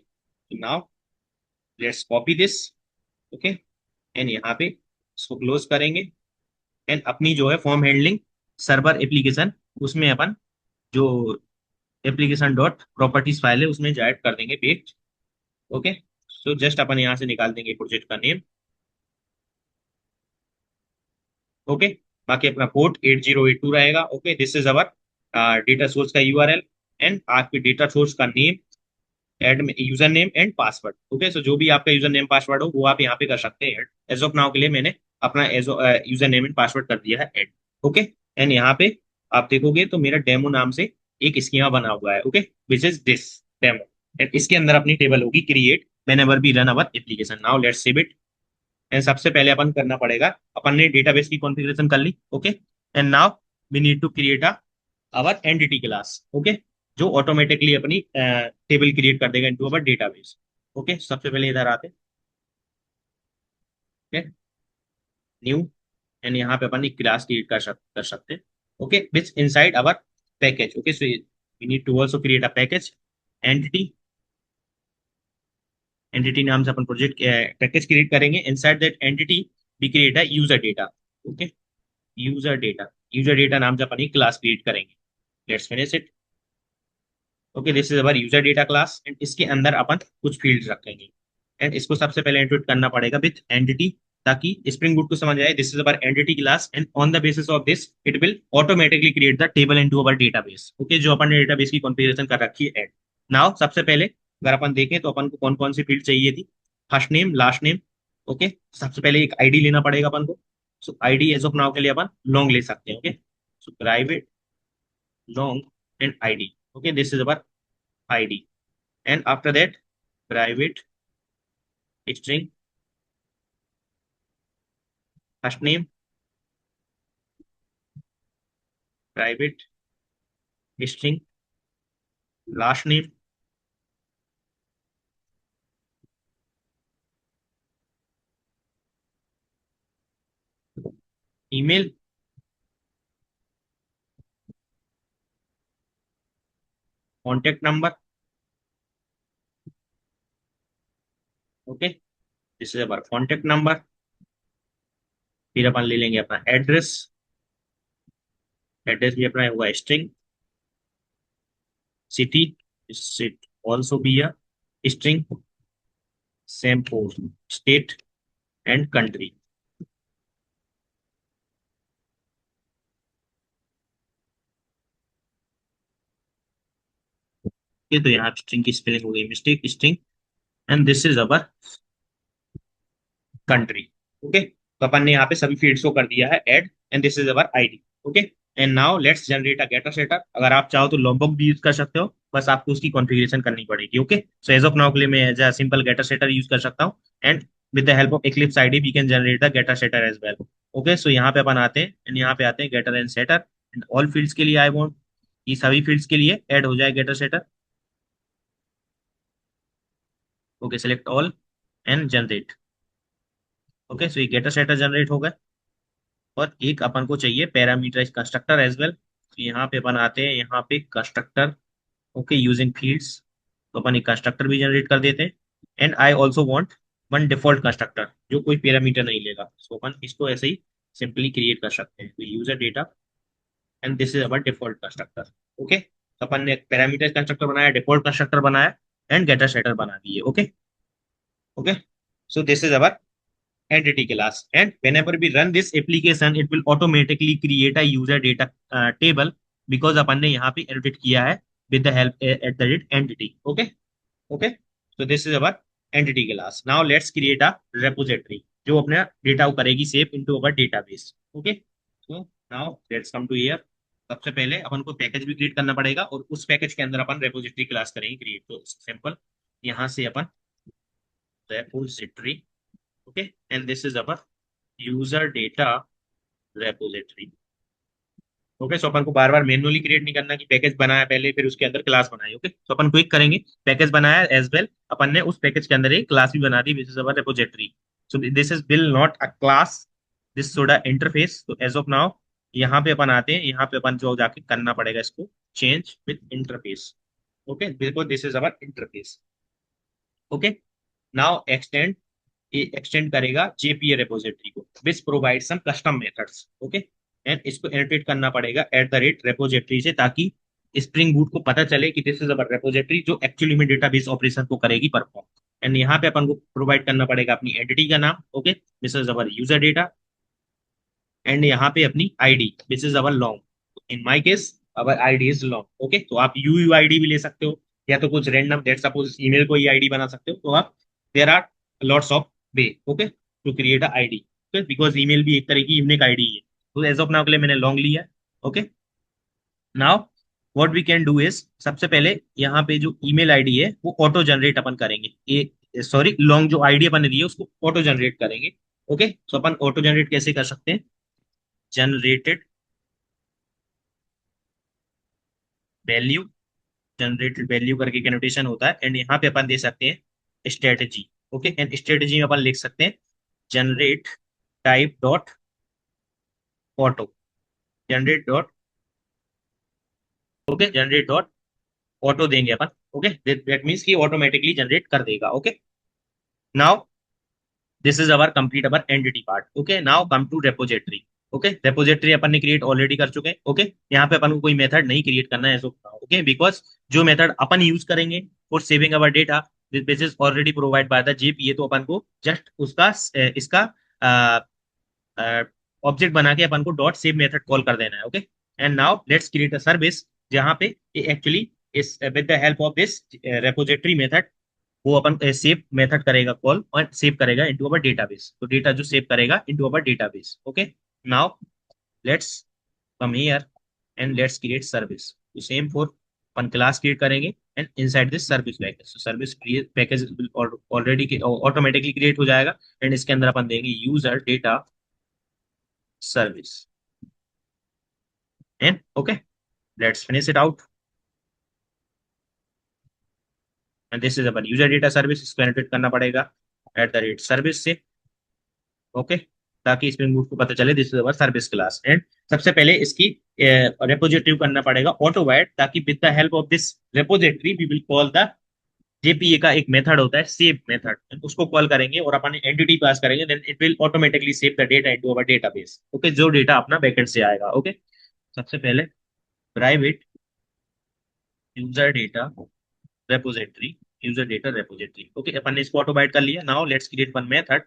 now let's copy this. Okay, and यहाँ पे इसको क्लोज करेंगे एंड अपनी जो है फॉर्म हैंडलिंग सर्वर एप्लीकेशन उसमें अपन जो एप्लीकेशन डॉट प्रॉपर्टीज फाइल है उसमें ऐड कर देंगे पेज। ओके, सो जस्ट अपन यहाँ से निकाल देंगे प्रोजेक्ट का नेम। ओके, बाकी अपना पोर्ट 8082 रहेगा। Okay, this is our data source का यूआरएल एंड आपके डेटा सोर्स का name, add user name and password. Okay, so जो भी आपका यूजर नेम पासवर्ड हो वो आप यहाँ पे कर सकते हैं ऐड। एज ऑफ नाउ के लिए मैंने अपना as user name and password कर दिया है ऐड। ओके, एंड यहाँ पे आप देखोगे तो मेरा डेमो नाम से एक स्कीमा बना हुआ है। Okay, which is this demo, and इसके अंदर अपनी टेबल होगी create whenever we run our application. Now let's save it. And सबसे पहले अपन करना पड़ेगा, अपन ने डेटाबेस की कॉन्फ़िगरेशन कर ली। Okay, and now we need to create a our entity class. Okay, जो ऑटोमेटिकली अपनी टेबल क्रिएट कर देगा इनटू अवर डेटाबेस। ओके, सबसे पहले इधर आते हैं न्यू एंड यहाँ पे अपन एक क्लास क्रिएट कर सकते हैं। Okay, which inside our package. Okay, so we need to also create a package entity. Entity नाम से अपन प्रोजेक्ट पैकेज क्रिएट करेंगे। Inside that entity we create a user data. Okay, user data नाम से अपन एक क्लास क्रिएट करेंगे। Let's finish it. Okay, this is our user data class and इसके अंदर अपन कुछ फील्ड्स रखेंगे एंड इसको सबसे पहले इंट्रोड करना पड़ेगा विथ एंटिटी ताकि स्प्रिंग बूट को समझ आए this is our entity class and on the basis of this it will automatically create the table into our database. Okay, जो अपन ने डेटाबेस की कॉन्फ़िगरेशन कर रखी है। नाउ सबसे पहले अगर अपन देखें तो अपन को कौन कौन सी फील्ड चाहिए थी, first name last name. Okay, सबसे पहले एक आईडी लेना पड़ेगा अपन को। सो आईडी एज ऑफ नाउ के लिए अपन लॉन्ग ले सकते हैं। Okay, So private, long, and ID. Okay, this is our ID. And after that, private string, first name, private string, last name, email, contact number. Okay, this is our contact number. फिर अपन ले लेंगे अपना address, address भी अपना होगा string, city, it also be a string, same for state and country. ये तो यहाँ स्ट्रिंग की स्पेलिंग हो गई mistake, string, and this is our country. Okay, तो अपन ने यहाँ पे सभी फील्ड्स को कर दिया है add, and this is our ID. Okay, and now let's generate a getter setter. अगर आप चाहो तो लॉगबुक भी यूज कर सकते हो, बस आपको उसकी कॉन्फ़िगरेशन करनी पड़ेगी। Okay, so as of now के लिए मैं as a simple getter setter use कर सकता हूँ, and with the help of Eclipse IDE we can generate the getter setter as well. Okay, so यहाँ पे अपन आते हैं एंड यहाँ पे आते हैं getter and setter, and all fields के लिए आई वांट ये सभी फील्ड्स के लिए ऐड हो जाए getter setter. Okay, select all and generate. Okay, so ये गेटर सेटर जनरेट हो गए, और एक अपन को चाहिए पैरामीटराइज कंस्ट्रक्टर एज वेल। यहाँ पे अपन आते हैं, यहाँ पे कंस्ट्रक्टर। ओके, यूजिंग फील्ड्स, तो अपन एक कंस्ट्रक्टर भी जनरेट कर देते हैं, and I also want one default constructor जो कोई पैरामीटर नहीं लेगा। सो अपन इसको ऐसे ही सिंपली क्रिएट कर सकते हैं, तो user data, and this is our default constructor. Okay, तो अपन ने एक पैरामीटर कंस्ट्रक्टर बनाया, डिफॉल्ट कंस्ट्रक्टर बनाया, एंड गेटर सेटर बना दिए। Okay, okay, so this is our entity class, and whenever we run this application it will automatically create a user data table, because अपन ने यहाँ पे edit किया है with the help at the rate entity। okay, okay, so this is our entity class। now let's create a repository जो अपने data को करेगी save into our database। okay, so now let's come to here। सबसे पहले अपन को package भी create करना पड़ेगा, और उस पैकेज के अंदर अपन रेपोजिटरी क्लास करेंगे क्रिएट। तो सिंपल, यहाँ से अपन repository, okay, and this is our user data repository। Okay, so अपन को बार बार मैन्युअली क्रिएट नहीं करना कि पैकेज बनाया पहले फिर उसके अंदर क्लास बनाई। ओके, तो अपन क्विक करेंगे, पैकेज बनाया एज वेल, अपन ने उस पैकेज के अंदर एक क्लास भी बना दी which is our repository. So this is will not a class, this should a interface. तो एज ऑफ नाउ यहाँ पे अपन आते हैं, यहाँ पे अपन जो जाके करना पड़ेगा इसको change with interface. Okay, because this is our interface. Okay, now extend, ये एक्सटेंड करेगा जेपीए रेपोजिटरी को which provide some custom methods. Okay, and इसको एनोटेट करना पड़ेगा एट द रेट रेपोजिटरी से, ताकि स्प्रिंग बूट को पता चले कि दिस इज अवर रेपोजिटरी जो एक्चुअली में डेटाबेस ऑपरेशन को करेगी परफॉर्म। एंड यहाँ पे अपन को प्रोवाइड करना पड़ेगा अपनी एंटिटी का नाम। Okay, this is our user data, and यहाँ पे अपनी ID this is our long, in my case our ID is long. Okay, तो आप यू आईडी भी ले सकते हो, या तो कुछ रैंडम दैट सपोज ईमेल को ही आईडी बना सकते हो। तो आप there are lots of way okay to create a ID, because email भी एक तरह की यूनिक आईडी है। तो एज ऑफ नाउ के लिए मैंने लॉन्ग लिया। Okay, now what we can do is, सबसे पहले यहाँ पे जो ईमेल आईडी है वो ऑटो जनरेट अपन करेंगे, ये सॉरी लॉन्ग जो आईडी अपन ने दी है उसको ऑटो जनरेट करेंगे। ओके, सो अपन ऑटो जनरेट कैसे कर सकते हैं, जनरेटेड वैल्यू, जनरेटेड वैल्यू करके कैनोटेशन होता है, एंड यहाँ पे अपन दे सकते हैं स्ट्रेटेजी। ओके, एंड स्ट्रेटेजी में अपन लिख सकते हैं generate type dot auto, generate dot, okay, generate dot auto देंगे अपन। ओके, दैट मीन्स कि ऑटोमेटिकली जनरेट कर देगा। Okay, now this is our complete our entity part. Okay, now come to repository. Okay, repository अपन ने create already कर चुके हैं। ओके, यहाँ पे अपन को कोई मेथड नहीं क्रिएट करना है। ओके, बिकॉज जो मेथड अपन यूज करेंगे for saving our data this is already provide by the JPA, तो अपन को जस्ट उसका इसका ऑब्जेक्ट बना के अपन co dot save method call कर देना है। Okay, and now let's create a service जहां पे एक्चुअली इस with the help of this repository method वो अपन सेव मेथड करेगा कॉल, और सेव करेगा इनटू अवर डेटाबेस। तो डेटा जो सेव करेगा into our database. Okay, now let's come here, and let's create service. So same for one class create करेंगे and inside this service package. So service create package will already automatically create हो जाएगा and इसके अंदर अपन देंगे user data service and okay, let's finish it out. And this is upon user data service, इसको edit करना पड़ेगा @service से okay, ताकि स्प्रिंग बूट को पता चले this is our service class. And सबसे पहले इसकी रेपोजिटरी करना पड़ेगा ऑटोवाइड, ताकि with the help of this repository we will call the JPA का एक मेथड होता है सेव मेथड, उसको कॉल करेंगे और अपन एंटिटी पास करेंगे, then it will automatically save the data into our database. Okay, जो डेटा अपना बैकएंड से आएगा। ओके, सबसे पहले private user data repository, user data repository। Okay, अपन ने इसको ऑटोबाइट कर लिया। Now let's create one method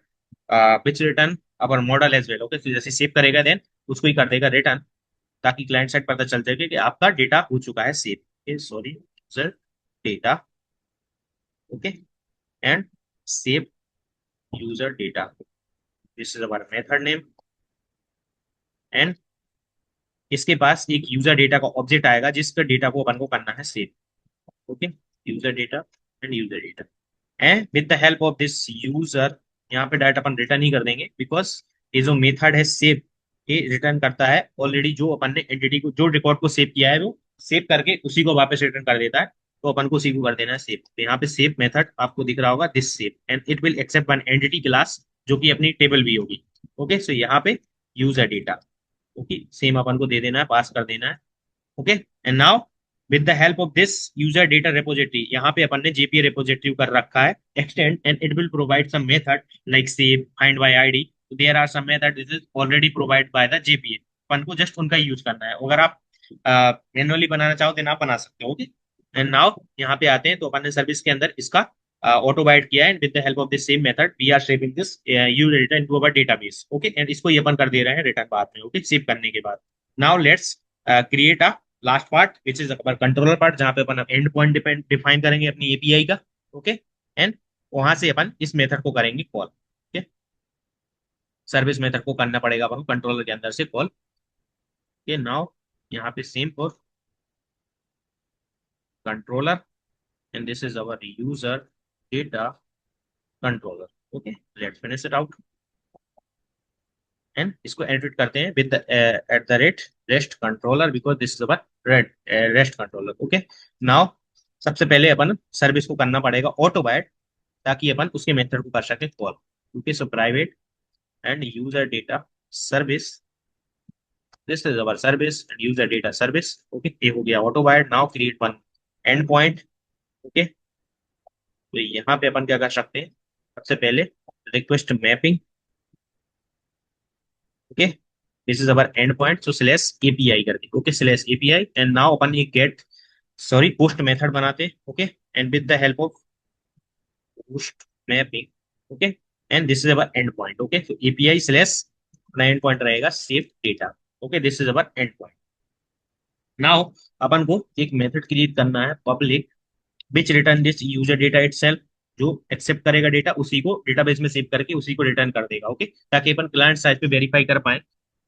which return our model as well. Okay, तो जैसे सेव करेगा देन उसको ही कर देगा रिटर्न, ताकि क्लाइंट साइड पता चल जाएगा कि आपका डेटा हो चुका है save. Okay, sorry, user data okay and save user data, this is our method name. And इसके पास एक यूजर डेटा का ऑब्जेक्ट आएगा जिसका डेटा को अपन को करना है save. Okay, user data and user data and with the help of this user, यहाँ पे डायरेक्ट अपन रिटर्न ही कर देंगे बिकॉज ये जो मेथड है सेव, ये रिटर्न करता है ऑलरेडी जो अपन ने एंटिटी को, जो रिकॉर्ड को सेव किया है वो सेव करके उसी को वापस रिटर्न कर देता है। तो अपन को उसी को कर देना है सेव। तो यहाँ पे सेव मेथड आपको दिख रहा होगा, this save, and it will except one entity class जो कि अपनी टेबल भी होगी। ओके, सो यहाँ पे यूजर डेटा ओके सेम अपन को दे देना है, पास कर देना है। Okay, and now with the help of this user data repository, यहाँ पे अपन ने जेपीए repository कर रखा है extend, and it will provide some method like save, find by ID. There are some method this is already provide by the JPA, अपन को just उनका use करना है। अगर आप मैनुअली बनाना चाहो तो आप बना सकते हो। ओके, एंड नाउ यहाँ पे आते हैं, तो अपन ने सर्विस के अंदर इसका ऑटो बाइट किया है, and with the help of this same method we are saving this user data into our database. Okay, and इसको ये अपन कर दे रहे हैं रिटर्न बाद में। ओके, सेव करने के बाद now let's create a last part which is our controller part, जहां पे अपन एंड पॉइंट डिफाइन करेंगे अपनी एपीआई का। ओके, एंड वहां से अपन इस मेथड को करेंगे कॉल। ओके, सर्विस मेथड को करना पड़ेगा अपन कंट्रोलर के अंदर से कॉल। ओके, नाउ यहाँ पे same for controller and this is our user data controller. Okay, let's finish it out and इसको एडिट करते हैं with rest controller, because this is our rest controller. Okay, now सबसे पहले अपन service को करना पड़ेगा ऑटो बाइट, ताकि अपन उसके मेथड को कर सके call. Okay, so private and user data service, this is our service and user data service. Okay, ये हो गया autowired. Now create one and point. Okay, तो यहाँ पे अपन क्या कर सकते हैं, सबसे पहले request mapping. Okay, this is our and point, so slash API करके। Okay, slash API and now अपन एक गेट सॉरी पोस्ट मेथड बनाते। Okay, and with the help of post mapping. Okay, and this is our and point. Okay, so API slash अपना end point रहेगा save data. Okay, this is our and point. Now अपन को एक method create करना है public which return this user data itself, जो accept करेगा data उसी को डेटाबेस में सेव करके उसी को रिटर्न कर देगा। ओके, ताकि अपन क्लाइंट साइड पे वेरीफाई कर पाए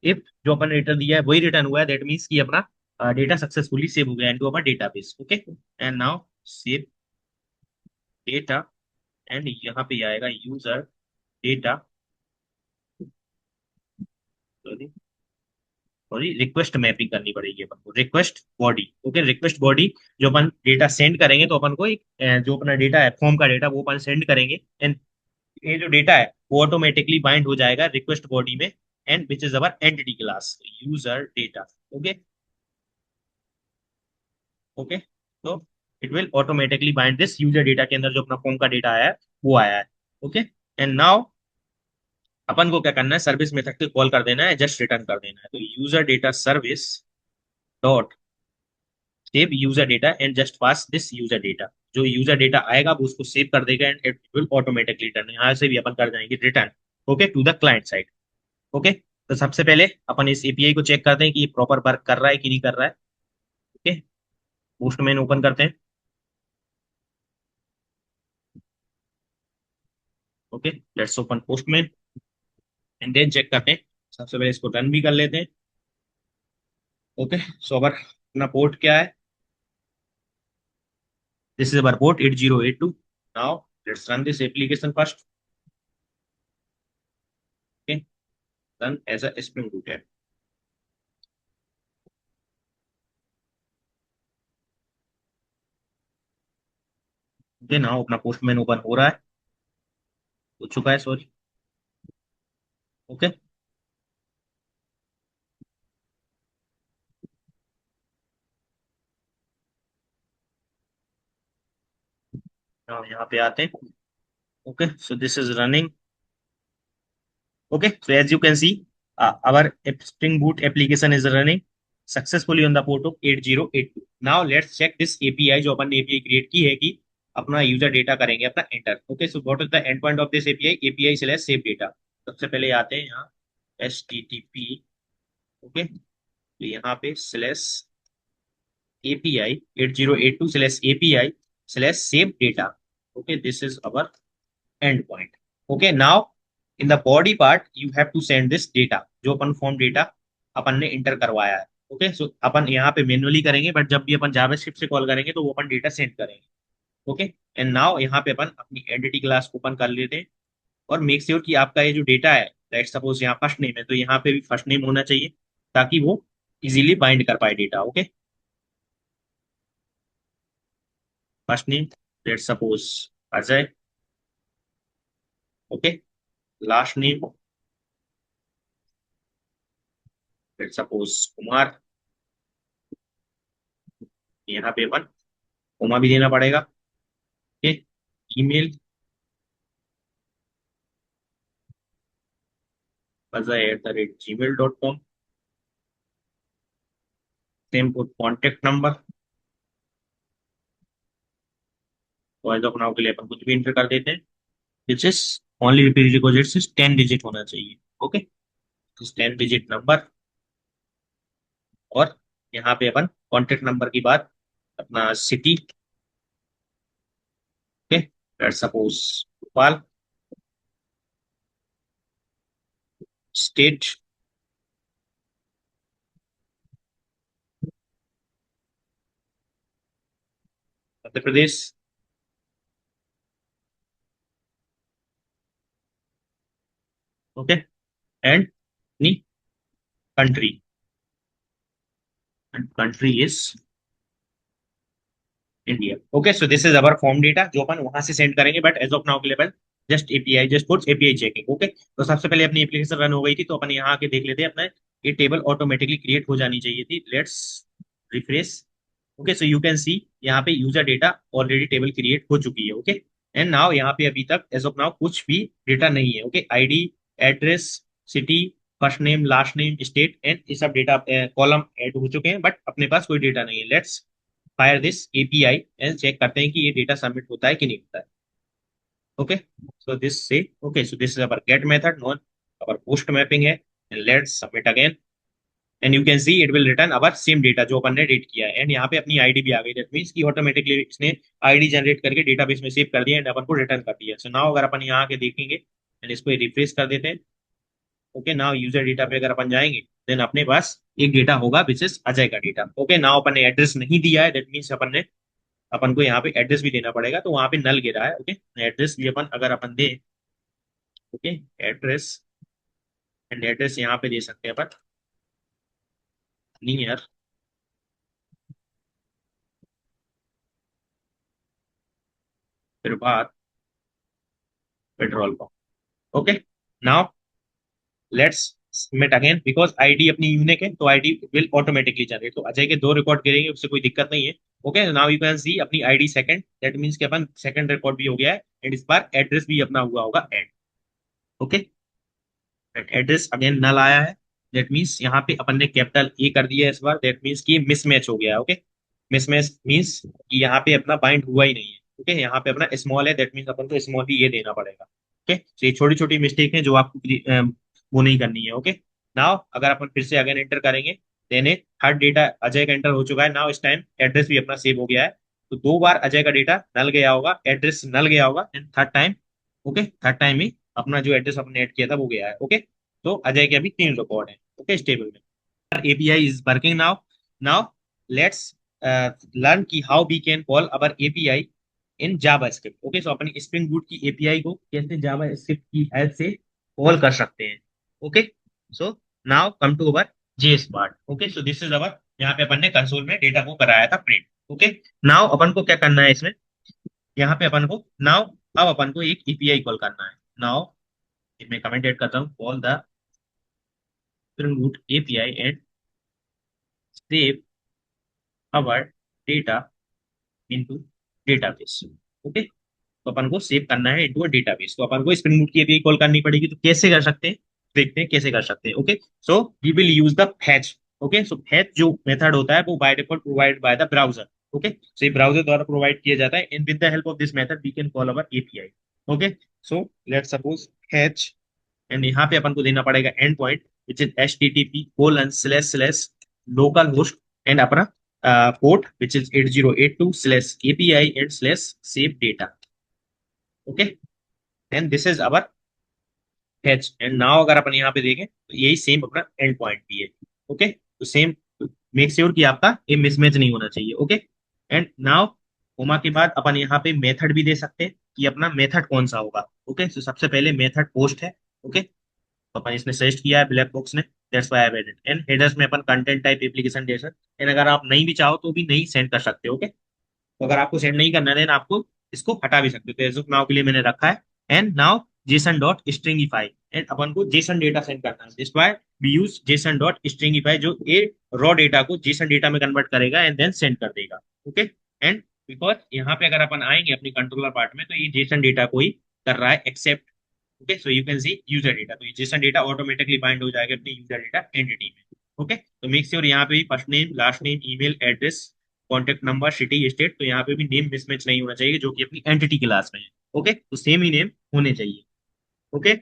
इफ जो अपन ने रिटर्न दिया है वही रिटर्न हुआ है, दैट मीन्स कि अपना डेटा सक्सेसफुली सेव हो गया into our database. Okay, and now save data and यहाँ पे आएगा user data sorry request mapping करनी पड़ेगी अपन को, request body. Okay, request body, जो अपन डेटा सेंड करेंगे तो अपन को एक जो अपना डेटा है फॉर्म का डेटा वो अपन सेंड करेंगे, एंड ये जो डेटा है वो ऑटोमेटिकली बाइंड हो जाएगा रिक्वेस्ट बॉडी में, and which is our entity class user data. Okay, okay, तो it will automatically bind this user data के अंदर जो अपना फॉर्म का डेटा आया है वो आया है। ओके, एंड नाउ अपन को क्या करना है, सर्विस मेथड के कॉल कर देना है, जस्ट रिटर्न कर देना है। तो user data service dot save user data and just pass this user data, जो यूजर डेटा आएगा वो उसको सेव कर देगा and it will automatically return. यहाँ से भी अपन कर जाएंगे return okay to the client side. Okay, तो सबसे पहले अपन इस एपीआई को चेक करते हैं कि ये प्रॉपर वर्क कर रहा है कि नहीं कर रहा है। ओके, पोस्टमैन ओपन करते हैं। Okay, let's open Postman and then check करते हैं। सबसे पहले इसको रन भी कर लेते हैं। ओके, सो अवर अपना पोर्ट क्या है? This is our port 8082. Now let's run this application first. Okay, run as a Spring Boot है. ओके, नाउ अपना पोस्टमैन ओपन हो रहा है, हो चुका है, सॉरी. ओके, नाउ यहाँ पे आते हैं. Okay, so this is running. Okay, so as you can see, our Spring Boot application is running successfully on the port of 8082. Now let's check this API जो अपन ने API क्रिएट की है कि अपना यूजर डेटा करेंगे अपना enter. Okay, so what is the end point of this API? API slash save data. सबसे पहले आते हैं यहाँ HTTP. ओके, तो यहाँ पे slash API 8082 slash API slash save data. Okay, this is our and point. Okay, now in the body part you have to send this data, जो अपन फॉर्म डेटा अपन ने इंटर करवाया है. ओके, सो अपन यहाँ पे मैन्युअली करेंगे, but जब भी अपन जावास्क्रिप्ट से कॉल करेंगे तो वो अपन डेटा सेंड करेंगे. ओके, एंड नाउ यहाँ पे अपन अपनी एंटिटी क्लास ओपन कर लेते हैं और मेक श्योर कि आपका ये जो डेटा है, लेट्स सपोज यहाँ फर्स्ट नेम है तो यहाँ पे भी फर्स्ट नेम होना चाहिए ताकि वो इजीली बाइंड कर पाए data. Okay, first name let's suppose Ajay. Okay, last name let's suppose Kumar. यहाँ पे अपन कोमा भी देना पड़ेगा. Okay, email aza@gmail.com. Same contact number. तो एज ऑफ नाउ के लिए अपन कुछ भी इंटर कर देते हैं. This is only requisite is 10 digit होना चाहिए. Okay, 10 digit number. और यहाँ पे अपन कॉन्टेक्ट नंबर की बात अपना city. Okay, let's suppose Bhopal. State Madhya Pradesh. Okay, and country. Country is India. Okay, so this is our form data जो अपन वहां से सेंड करेंगे, बट एज ऑफ नाउ के लिए just API just puts API checking. Okay, तो सबसे पहले अपनी एप्लीकेशन रन हो गई थी तो अपन यहाँ आके देख लेते हैं अपना ये टेबल ऑटोमेटिकली क्रिएट हो जानी चाहिए थी. Let's refresh. Okay, so you can सी यहाँ पे user data already table create हो चुकी है. ओके, एंड नाउ यहाँ पे अभी तक एज ऑफ नाउ कुछ भी डेटा नहीं है. Okay, ID, address, city, first name, last name, state and ये सब डेटा कॉलम ऐड हो चुके हैं, बट अपने पास कोई डेटा नहीं है. Let's fire this API and check करते हैं कि ये डेटा सबमिट होता है कि नहीं होता है. ओके, सो दिस से okay, so this is our get method non our post mapping है. And let's submit again and you can see it will return our same data जो अपन ने रेट किया है. एंड यहाँ पे अपनी आईडी भी आ गई. दैट मीन्स कि ऑटोमेटिकली इसने आईडी जनरेट करके डेटाबेस में सेव कर दिया एंड अपन को रिटर्न कर दिया. सो नाउ अगर अपन यहाँ आके देखेंगे एंड इसको रिफ्रेश कर देते हैं. ओके, नाउ यूजर डेटा पे अगर अपन जाएंगे देन अपने पास एक डेटा होगा विच इज अजय का डेटा. ओके, नाउ अपन ने एड्रेस नहीं दिया है. दैट मीन्स अपन को यहाँ पे एड्रेस भी देना पड़ेगा तो वहां पे नल गिरा है. ओके, एड्रेस भी अपन अगर अपन दे. ओके, एड्रेस एंड एड्रेस यहाँ पे दे सकते हैं अपन नियर फिर बात petrol pump. Okay, now let's submit again because ID अपनी यूनिक है तो आईडी विल ऑटोमेटिकली जनरेट. तो अजय के 2 रिकॉर्ड गिरेंगे उससे कोई दिक्कत नहीं है. ओके, नाउ यू कैन सी अपनी आईडी सेकंड. दैट मीन्स कि अपन सेकंड रिकॉर्ड भी हो गया है एंड इस बार एड्रेस भी अपना हुआ होगा एड. ओके, एड्रेस अगेन नल आया है. दैट मीन्स यहाँ पे अपन ने कैपिटल ए कर दिया है इस बार. दैट मीन्स कि मिसमैच हो गया है. ओके, मिसमैच मीन्स कि यहाँ पे अपना बाइंड हुआ ही नहीं है. ओके, यहाँ पे अपना स्मॉल है. दैट मीन्स अपन को स्मॉल ही ये देना पड़ेगा. ओके, तो ये छोटी छोटी मिस्टेक है जो आपको वो नहीं करनी है. ओके, नाउ अगर अपन फिर से अगेन एंटर करेंगे देन ए थर्ड डेटा अजय का एंटर हो चुका है. नाउ इस टाइम एड्रेस भी अपना सेव हो गया है. तो 2 बार अजय का डेटा नल गया होगा, एड्रेस नल गया होगा and third time. Okay, third time ही अपना जो एड्रेस अपने ऐड किया था वो गया है. ओके, तो अजय के अभी 3 रिकॉर्ड है. ओके, स्टेबल में. API is working now. Now let's learn कि how we can call our API in JavaScript. Okay, so upon Spring Boot की API को कैसे JavaScript की हेल्प से कॉल कर सकते हैं. Okay, so now come to our JS part. Okay, so this is our, यहाँ पे अपन ने कंसोल में डेटा को कराया था प्रिंट. ओके, नाउ अपन को क्या करना है इसमें, यहाँ पे अपन को नाउ अब अपन को एक एपीआई कॉल करना है. नाउ मैं कमेंट ऐड करता हूँ, call the Spring Boot API and save our data into database. Okay, तो अपन को सेव करना है इनटू अ डेटाबेस. तो अपन को स्प्रिंग बूट की एपीआई कॉल करनी पड़ेगी. तो कैसे कर सकते हैं, देखते हैं कैसे कर सकते हैं. Okay, so we will use the fetch. Okay, so fetch जो मेथड होता है वो by default provide by the browser. Okay, so ये ब्राउजर द्वारा प्रोवाइड किया जाता है, and with the help of this method we can call our API. Okay, so let's suppose fetch, and यहाँ पे अपन को देना पड़ेगा end point which is http://localhost and अपना port which is 8082/API and slash save data. Okay, then this is our fetch. And now अगर अपन यहाँ पे देखें तो यही सेम अपना एंड पॉइंट भी है. ओके, तो सेम, मेक श्योर कि आपका ये मिसमैच नहीं होना चाहिए. ओके, एंड नाउ कोमा के बाद अपन यहाँ पे मेथड भी दे सकते हैं कि अपना मेथड कौन सा होगा. ओके, तो सबसे पहले मेथड पोस्ट है. ओके, तो अपन इसने सजेस्ट किया है ब्लैक बॉक्स ने, that's why I have added. And headers में अपन कंटेंट टाइप एप्लीकेशन जैसा. एंड अगर आप नहीं भी चाहो तो भी नहीं सेंड कर सकते. ओके, तो अगर आपको सेंड नहीं करना है देन आपको इसको हटा भी सकते हो. तो एज ऑफ नाउ के लिए मैंने रखा है. And now JSON dot stringify, and अपन को जेसन डेटा सेंड करना है. This why we use JSON dot stringify, जो ए रॉ डेटा को जेसन डेटा में कन्वर्ट करेगा एंड देन सेंड कर देगा. ओके, एंड बिकॉज यहाँ पे अगर अपन आएंगे अपनी कंट्रोलर पार्ट में तो ये जेसन डेटा को ही कर रहा है accept. Okay, so you can see user data, तो ये जेसन डेटा ऑटोमेटिकली बाइंड हो जाएगा अपनी यूजर डेटा एंटिटी में. ओके, तो मेक श्योर यहाँ पे भी first name, last name, email address, contact number, city, state, तो यहाँ पे भी नेम मिसमैच नहीं होना चाहिए जो कि अपनी एंटिटी क्लास में है. ओके, तो सेम ही नेम होने चाहिए. ओके,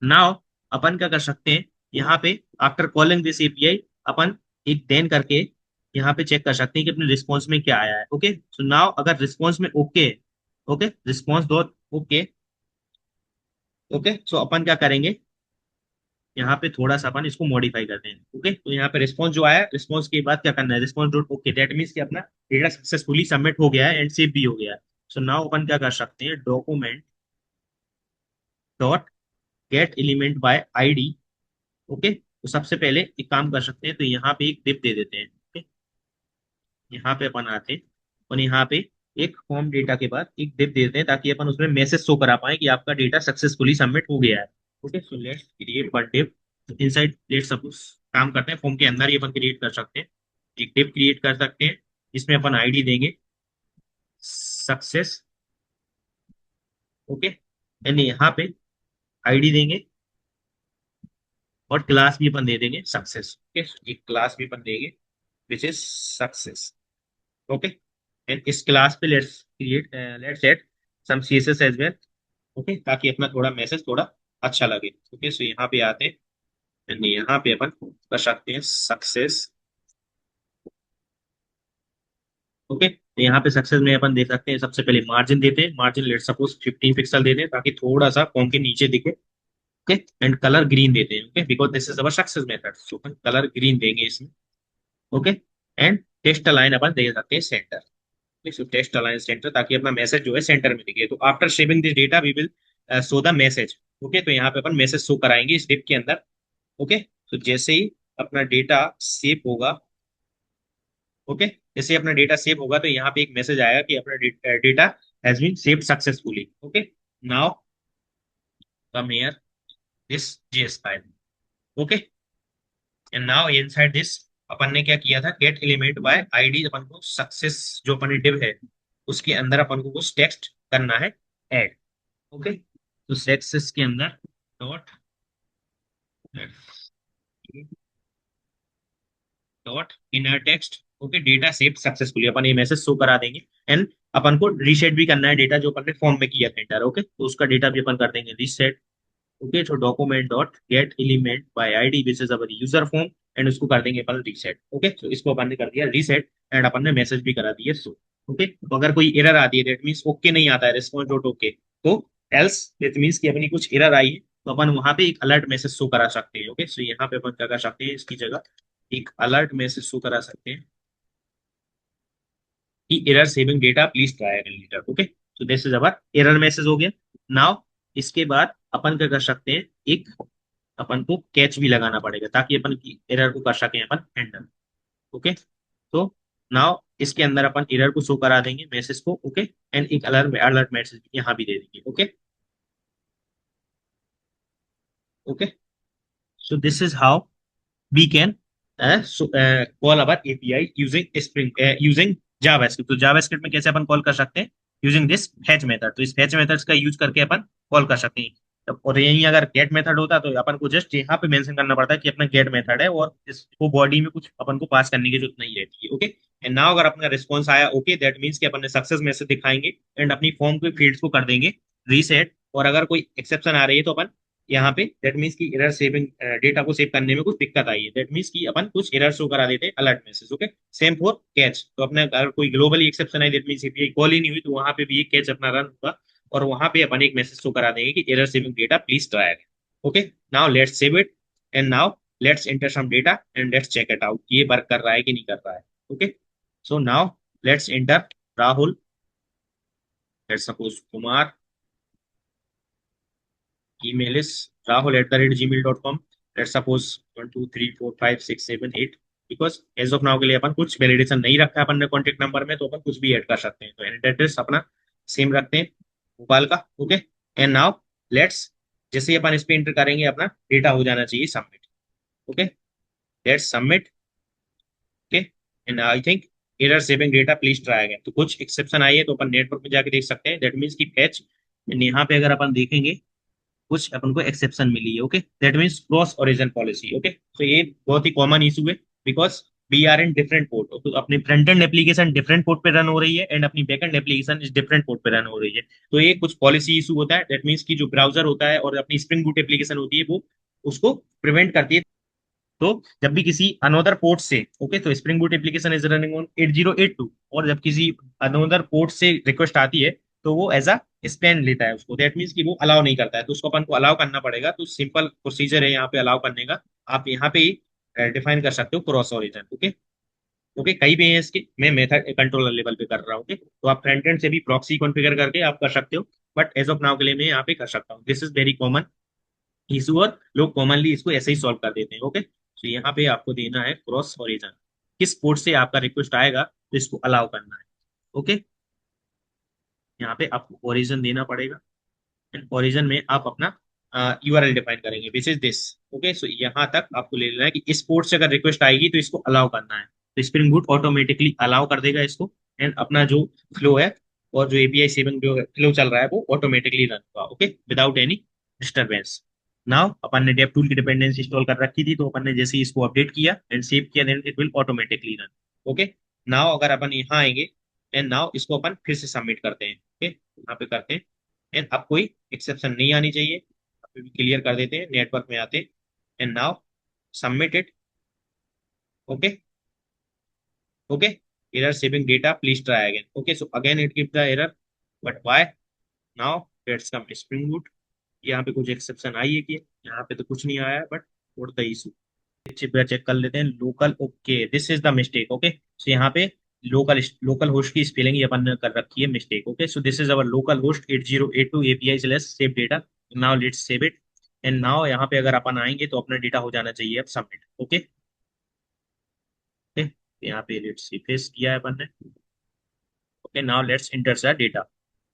नाउ अपन क्या कर सकते हैं, यहाँ पे आफ्टर कॉलिंग दिस एपीआई अपन एक देन करके यहाँ पे चेक कर सकते हैं कि अपने रिस्पॉन्स में क्या आया है. ओके, सो नाउ अगर रिस्पॉन्स में ओके है, okay, response dot okay. Okay, so अपन क्या करेंगे, यहाँ पे थोड़ा सा अपन इसको मॉडिफाई करते हैं. ओके, तो यहाँ पे रिस्पॉन्स जो आया, रिस्पॉन्स के बाद क्या करना है, response dot okay, that means कि अपना डेटा सक्सेसफुली सबमिट हो गया है एंड सेव भी हो गया है. सो नाउ अपन क्या कर सकते हैं, document dot get element by ID. Okay, तो सबसे पहले एक काम कर सकते हैं, तो यहाँ पे एक डिप दे देते हैं. ओके, यहाँ पे अपन आते हैं और यहाँ पे एक फॉर्म डेटा के बाद एक डिप दे देते हैं ताकि अपन उसमें मैसेज शो करा पाए कि आपका डेटा सक्सेसफुली सबमिट हो गया है. Okay, so let's create one div inside. Let's suppose काम करते हैं, फॉर्म के अंदर ही अपन क्रिएट कर सकते हैं, एक डिप क्रिएट कर सकते हैं. इसमें अपन आईडी देंगे सक्सेस. ओके, एंड यहाँ पे आईडी देंगे और क्लास भी अपन दे देंगे सक्सेस. ओके, एक क्लास भी अपन देंगे which is success. Okay, and इस क्लास पे let's add some CSS as well. Okay, ताकि अपना थोड़ा मैसेज थोड़ा अच्छा लगे. ओके, सो यहाँ पे आते हैं एंड यहाँ पे अपन कर सकते हैं सक्सेस. ओके, तो यहाँ पे सक्सेस में अपन दे सकते हैं, सबसे पहले मार्जिन देते हैं, मार्जिन लेट सपोज 15 पिक्सल देते हैं ताकि थोड़ा सा फॉर्म के नीचे दिखे. ओके, एंड कलर ग्रीन देते हैं. Okay, because this is our success method, so upon colour green देंगे इसमें. ओके, एंड टेस्ट लाइन अपन दे सकते हैं सेंटर. टेस्ट अलाइन सेंटर, ताकि अपना मैसेज जो है सेंटर में दिखे. तो after saving this data we will show the message. Okay, तो यहाँ पे अपन मैसेज शो कराएंगे इस डिप के अंदर. ओके, तो जैसे ही अपना डेटा सेव होगा, ओके, जैसे ही अपना डेटा सेव होगा तो यहाँ पे एक मैसेज आएगा कि अपना data has been saved successfully. Okay, now come here this JS file. Okay, and now inside this अपन ने क्या किया था, गेट एलिमेंट बाय आईडी, अपन को सक्सेस जो अपन डिव है उसके अंदर अपन को कुछ टेक्स्ट करना है ऐड. ओके, तो सक्सेस के अंदर dot dot inner text. Okay, data save successfully, अपन ये मैसेज शो करा देंगे. एंड अपन को रीसेट भी करना है डेटा जो अपन ने फॉर्म में किया था एंटर. ओके, तो उसका डेटा भी अपन कर देंगे रीसेट. ओके, तो document dot get element by ID which is our user form, and उसको कर देंगे अपन रीसेट. ओके, तो इसको अपन ने कर दिया रीसेट एंड अपन ने मैसेज भी करा दिया सो. ओके, तो अगर कोई एरर आती है दैट मीन्स ओके नहीं आता है रिस्पॉन्स डॉट ओके, तो एल्स दैट मीन्स कि अपनी कुछ एरर आई है, तो अपन वहां पे एक अलर्ट मैसेज शो करा सकते हैं। ओके, सो यहाँ पे अपन क्या कर सकते हैं, इसकी जगह एक अलर्ट मैसेज शो करा सकते हैं कि error saving data please try again later. Okay, so this is our error message हो गया। नाउ इसके बाद अपन क्या कर सकते हैं, एक अपन को कैच भी लगाना पड़ेगा ताकि अपन की एरर को कर सकें अपन हैंडल। ओके, तो नाउ इसके अंदर अपन एरर को शो करा देंगे मैसेज को। ओके, एंड एक अलर्ट अलर्ट मैसेज यहाँ भी दे देंगे। Okay, okay, so this is how we can call our API using Spring using JavaScript। तो JavaScript में कैसे अपन कॉल कर सकते हैं, यूजिंग दिस fetch मेथड। तो इस fetch मेथड्स का यूज करके अपन कॉल कर सकते हैं। और यही अगर गेट मेथड होता तो अपन को जस्ट यहाँ पे मेंशन करना पड़ता है कि अपना गेट मेथड है और इसको बॉडी में कुछ अपन को पास करने की जरूरत नहीं रहती है। ओके, एंड नाउ अगर अपना रिस्पॉन्स आया ओके, दैट मीन्स कि अपन ने सक्सेस मैसेज दिखाएंगे एंड अपनी फॉर्म के फील्ड्स को कर देंगे रीसेट। और अगर कोई एक्सेप्शन आ रही है तो अपन यहाँ पे दैट मीन्स की एरर सेविंग डेटा को सेव करने में कुछ दिक्कत आई है, दैट मीन्स की अपन कुछ एरर शो करा देते हैं alert message. Okay, same for catch. तो अपने अगर कोई ग्लोबली एक्सेप्शन आई, दैट मीन्स एपीआई कॉल ही नहीं हुई, तो वहां पे भी एक कैच अपना रन होगा और वहां पे अपन एक मैसेज शो करा देंगे कि error saving data please try. Okay, now let's save it and now let's enter some data and let's check it out ये वर्क कर रहा है कि नहीं कर रहा है। Okay, so now let's enter Rahul, let's suppose Kumar, email is rahul@gmail.com। let's suppose 1 2 3 4 5 6 7 8। Because as of now के लिए अपन कुछ वैलिडेशन नहीं रखा है अपन ने कॉन्टेक्ट नंबर में, तो अपन कुछ भी ऐड कर सकते हैं। तो एड्रेस अपना सेम रखते हैं भोपाल का। ओके, एंड नाउ लेट्स, जैसे ही अपन इस पे एंटर करेंगे अपना डेटा हो जाना चाहिए submit. Okay, let's submit. Okay, and I think error saving data please try again. तो कुछ एक्सेप्शन आई है तो अपन नेटवर्क में जाके देख सकते हैं, दैट मीन्स की फैच। एंड यहाँ पे अगर अपन देखेंगे कुछ अपन को एक्सेप्शन मिली है। Okay, that means cross origin policy. Okay, तो ये बहुत ही कॉमन इशू है because we are in different port. तो अपनी front end application different port पे रन हो रही है एंड अपनी बैक एंड एप्लीकेशन इस डिफरेंट पोर्ट पे रन हो रही है। तो ये कुछ पॉलिसी इशू होता है, दैट मीन्स की जो ब्राउजर होता है और अपनी स्प्रिंग बूट एप्लीकेशन होती है वो उसको प्रिवेंट करती है। तो जब भी किसी अनोदर पोर्ट से, ओके, तो spring boot application is running on 8082, और जब किसी अनोदर पोर्ट से रिक्वेस्ट आती है तो वो एज अ स्पैन लेता है उसको, दैट मीन्स कि वो अलाउ नहीं करता है, तो उसको अपन को अलाउ करना पड़ेगा। तो सिंपल प्रोसीजर है यहाँ पे अलाउ करने का। आप यहाँ पे डिफाइन कर सकते हो क्रॉस ओरिजन। ओके, ओके, कहीं भी है इसके, मैं मेथड कंट्रोलर लेवल पे कर रहा हूँ। ओके, तो आप फ्रंट एंड से भी प्रॉक्सी कॉन्फ़िगर करके आप कर सकते हो, बट एज ऑफ नाउ के लिए मैं यहाँ पे कर सकता हूँ। This is very common issue और लोग कॉमनली इसको ऐसे ही सॉल्व कर देते हैं। ओके, तो यहाँ पे आपको देना है क्रॉस ओरिजन, किस पोर्ट से आपका रिक्वेस्ट आएगा तो इसको अलाउ करना है। ओके, यहाँ पे आपको ओरिजन देना पड़ेगा एंड ओरिजन में आप अपना यूआरएल डिफाइन करेंगे विच इज दिस। ओके, सो यहाँ तक आपको ले लेना है कि इस पोर्ट से अगर रिक्वेस्ट आएगी तो इसको अलाउ करना है, तो स्प्रिंग बूट ऑटोमेटिकली अलाउ कर देगा इसको एंड अपना जो फ्लो है और जो एपीआई सेविंग जो फ्लो चल रहा है वो ऑटोमेटिकली रन होगा। Okay, without any disturbance. Now अपन ने डेव टूल की डिपेंडेंसी इंस्टॉल कर रखी थी, तो अपन ने जैसे ही इसको अपडेट किया एंड सेव किया then it will automatically run. Okay, now अगर अपन यहाँ आएंगे एंड नाउ इसको अपन फिर से सबमिट करते हैं। ओके, यहाँ पे करते हैं एंड अब कोई एक्सेप्शन नहीं आनी चाहिए, यहाँ पे भी क्लियर कर देते हैं, नेटवर्क में आते and now submit it. Okay, okay, error saving data please try again. Okay, so again it give the error, but why? Now let's come spring boot. यहाँ पे कुछ एक्सेप्शन आई है कि यहाँ पे तो कुछ नहीं आया है, but what the issue, check कर लेते हैं local. Okay, this is the mistake. Okay, so यहाँ पे लोकल लोकल होस्ट की स्पेलिंग ये अपन ने कर रखी है mistake. Okay, so this is our local host 8082 API slash save data. Now let's save it and now यहाँ पे अगर अपन आएंगे तो अपना डेटा हो जाना चाहिए अब सबमिट। ओके, ओके, यहाँ पे लेट्स रिफ्रेश किया है अपन ने। Okay, now let's enter the data.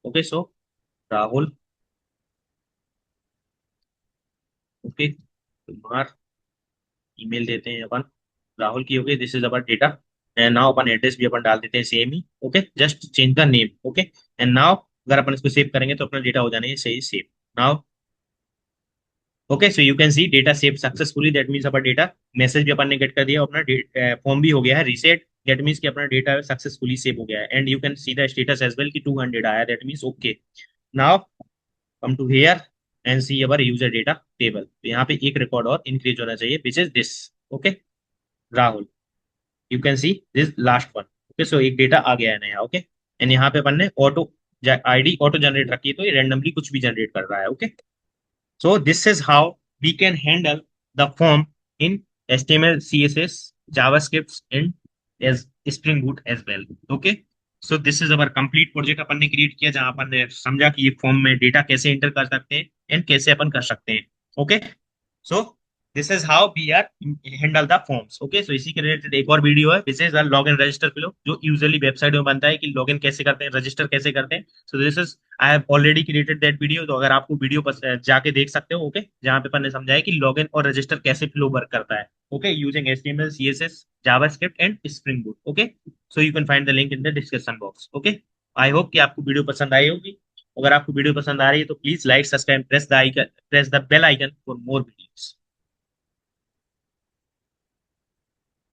Okay, so Rahul, okay, Kumar, email देते हैं अपन राहुल की। Okay, this is our data and now upon address भी अपन डाल देते हैं same he. Okay, just change the name. Okay, and now अगर अपन इसको सेव करेंगे तो अपना डेटा हो जाना है सही save. Now okay, so you can C data save successfully, that means अपना डेटा मैसेज भी अपन ने गेट कर दिया, अपना फॉर्म भी हो गया है रीसेट, दैट मीन्स कि अपना डेटा सक्सेसफुली सेव हो गया है and you can see the status as well कि 200 आया, that means okay. Now come to here and see our user data table. तो यहाँ पे एक रिकॉर्ड और इंक्रीज होना चाहिए which is this. Okay, Rahul, you can see this last one. Okay, so एक डेटा आ गया है नया। ओके, एंड यहाँ पे अपन ने ऑटो आईडी ऑटो जनरेट रखी है, तो ये रेंडमली कुछ भी जनरेट कर रहा है। Okay, So this is how we can handle the form in HTML, CSS, JavaScript, and as Spring Boot as well. Okay. So this is our complete project अपन ने क्रिएट किया जहां अपन ने समझा कि ये फॉर्म में डेटा कैसे एंटर कर सकते हैं एंड कैसे अपन कर सकते हैं. Okay. So this is how we are handle the forms. Okay. So इसी के रिलेटेड एक और वीडियो है this is log in register flow जो यूजुअली वेबसाइट में बनता है कि लॉग इन कैसे करते हैं रजिस्टर कैसे करते हैं. सो this is I have already created that video. तो अगर आपको वीडियो जाके देख सकते हो. ओके. जहाँ पे अपन ने समझाया कि लॉग इन और रजिस्टर कैसे फ्लो वर्क करता है. Okay. Using HTML, CSS, JavaScript and Spring Boot. Okay. So you can find the link in the description box. Okay. I hope कि आपको वीडियो पसंद आई होगी. अगर आपको वीडियो पसंद आ रही है तो please like subscribe press the bell icon for more videos.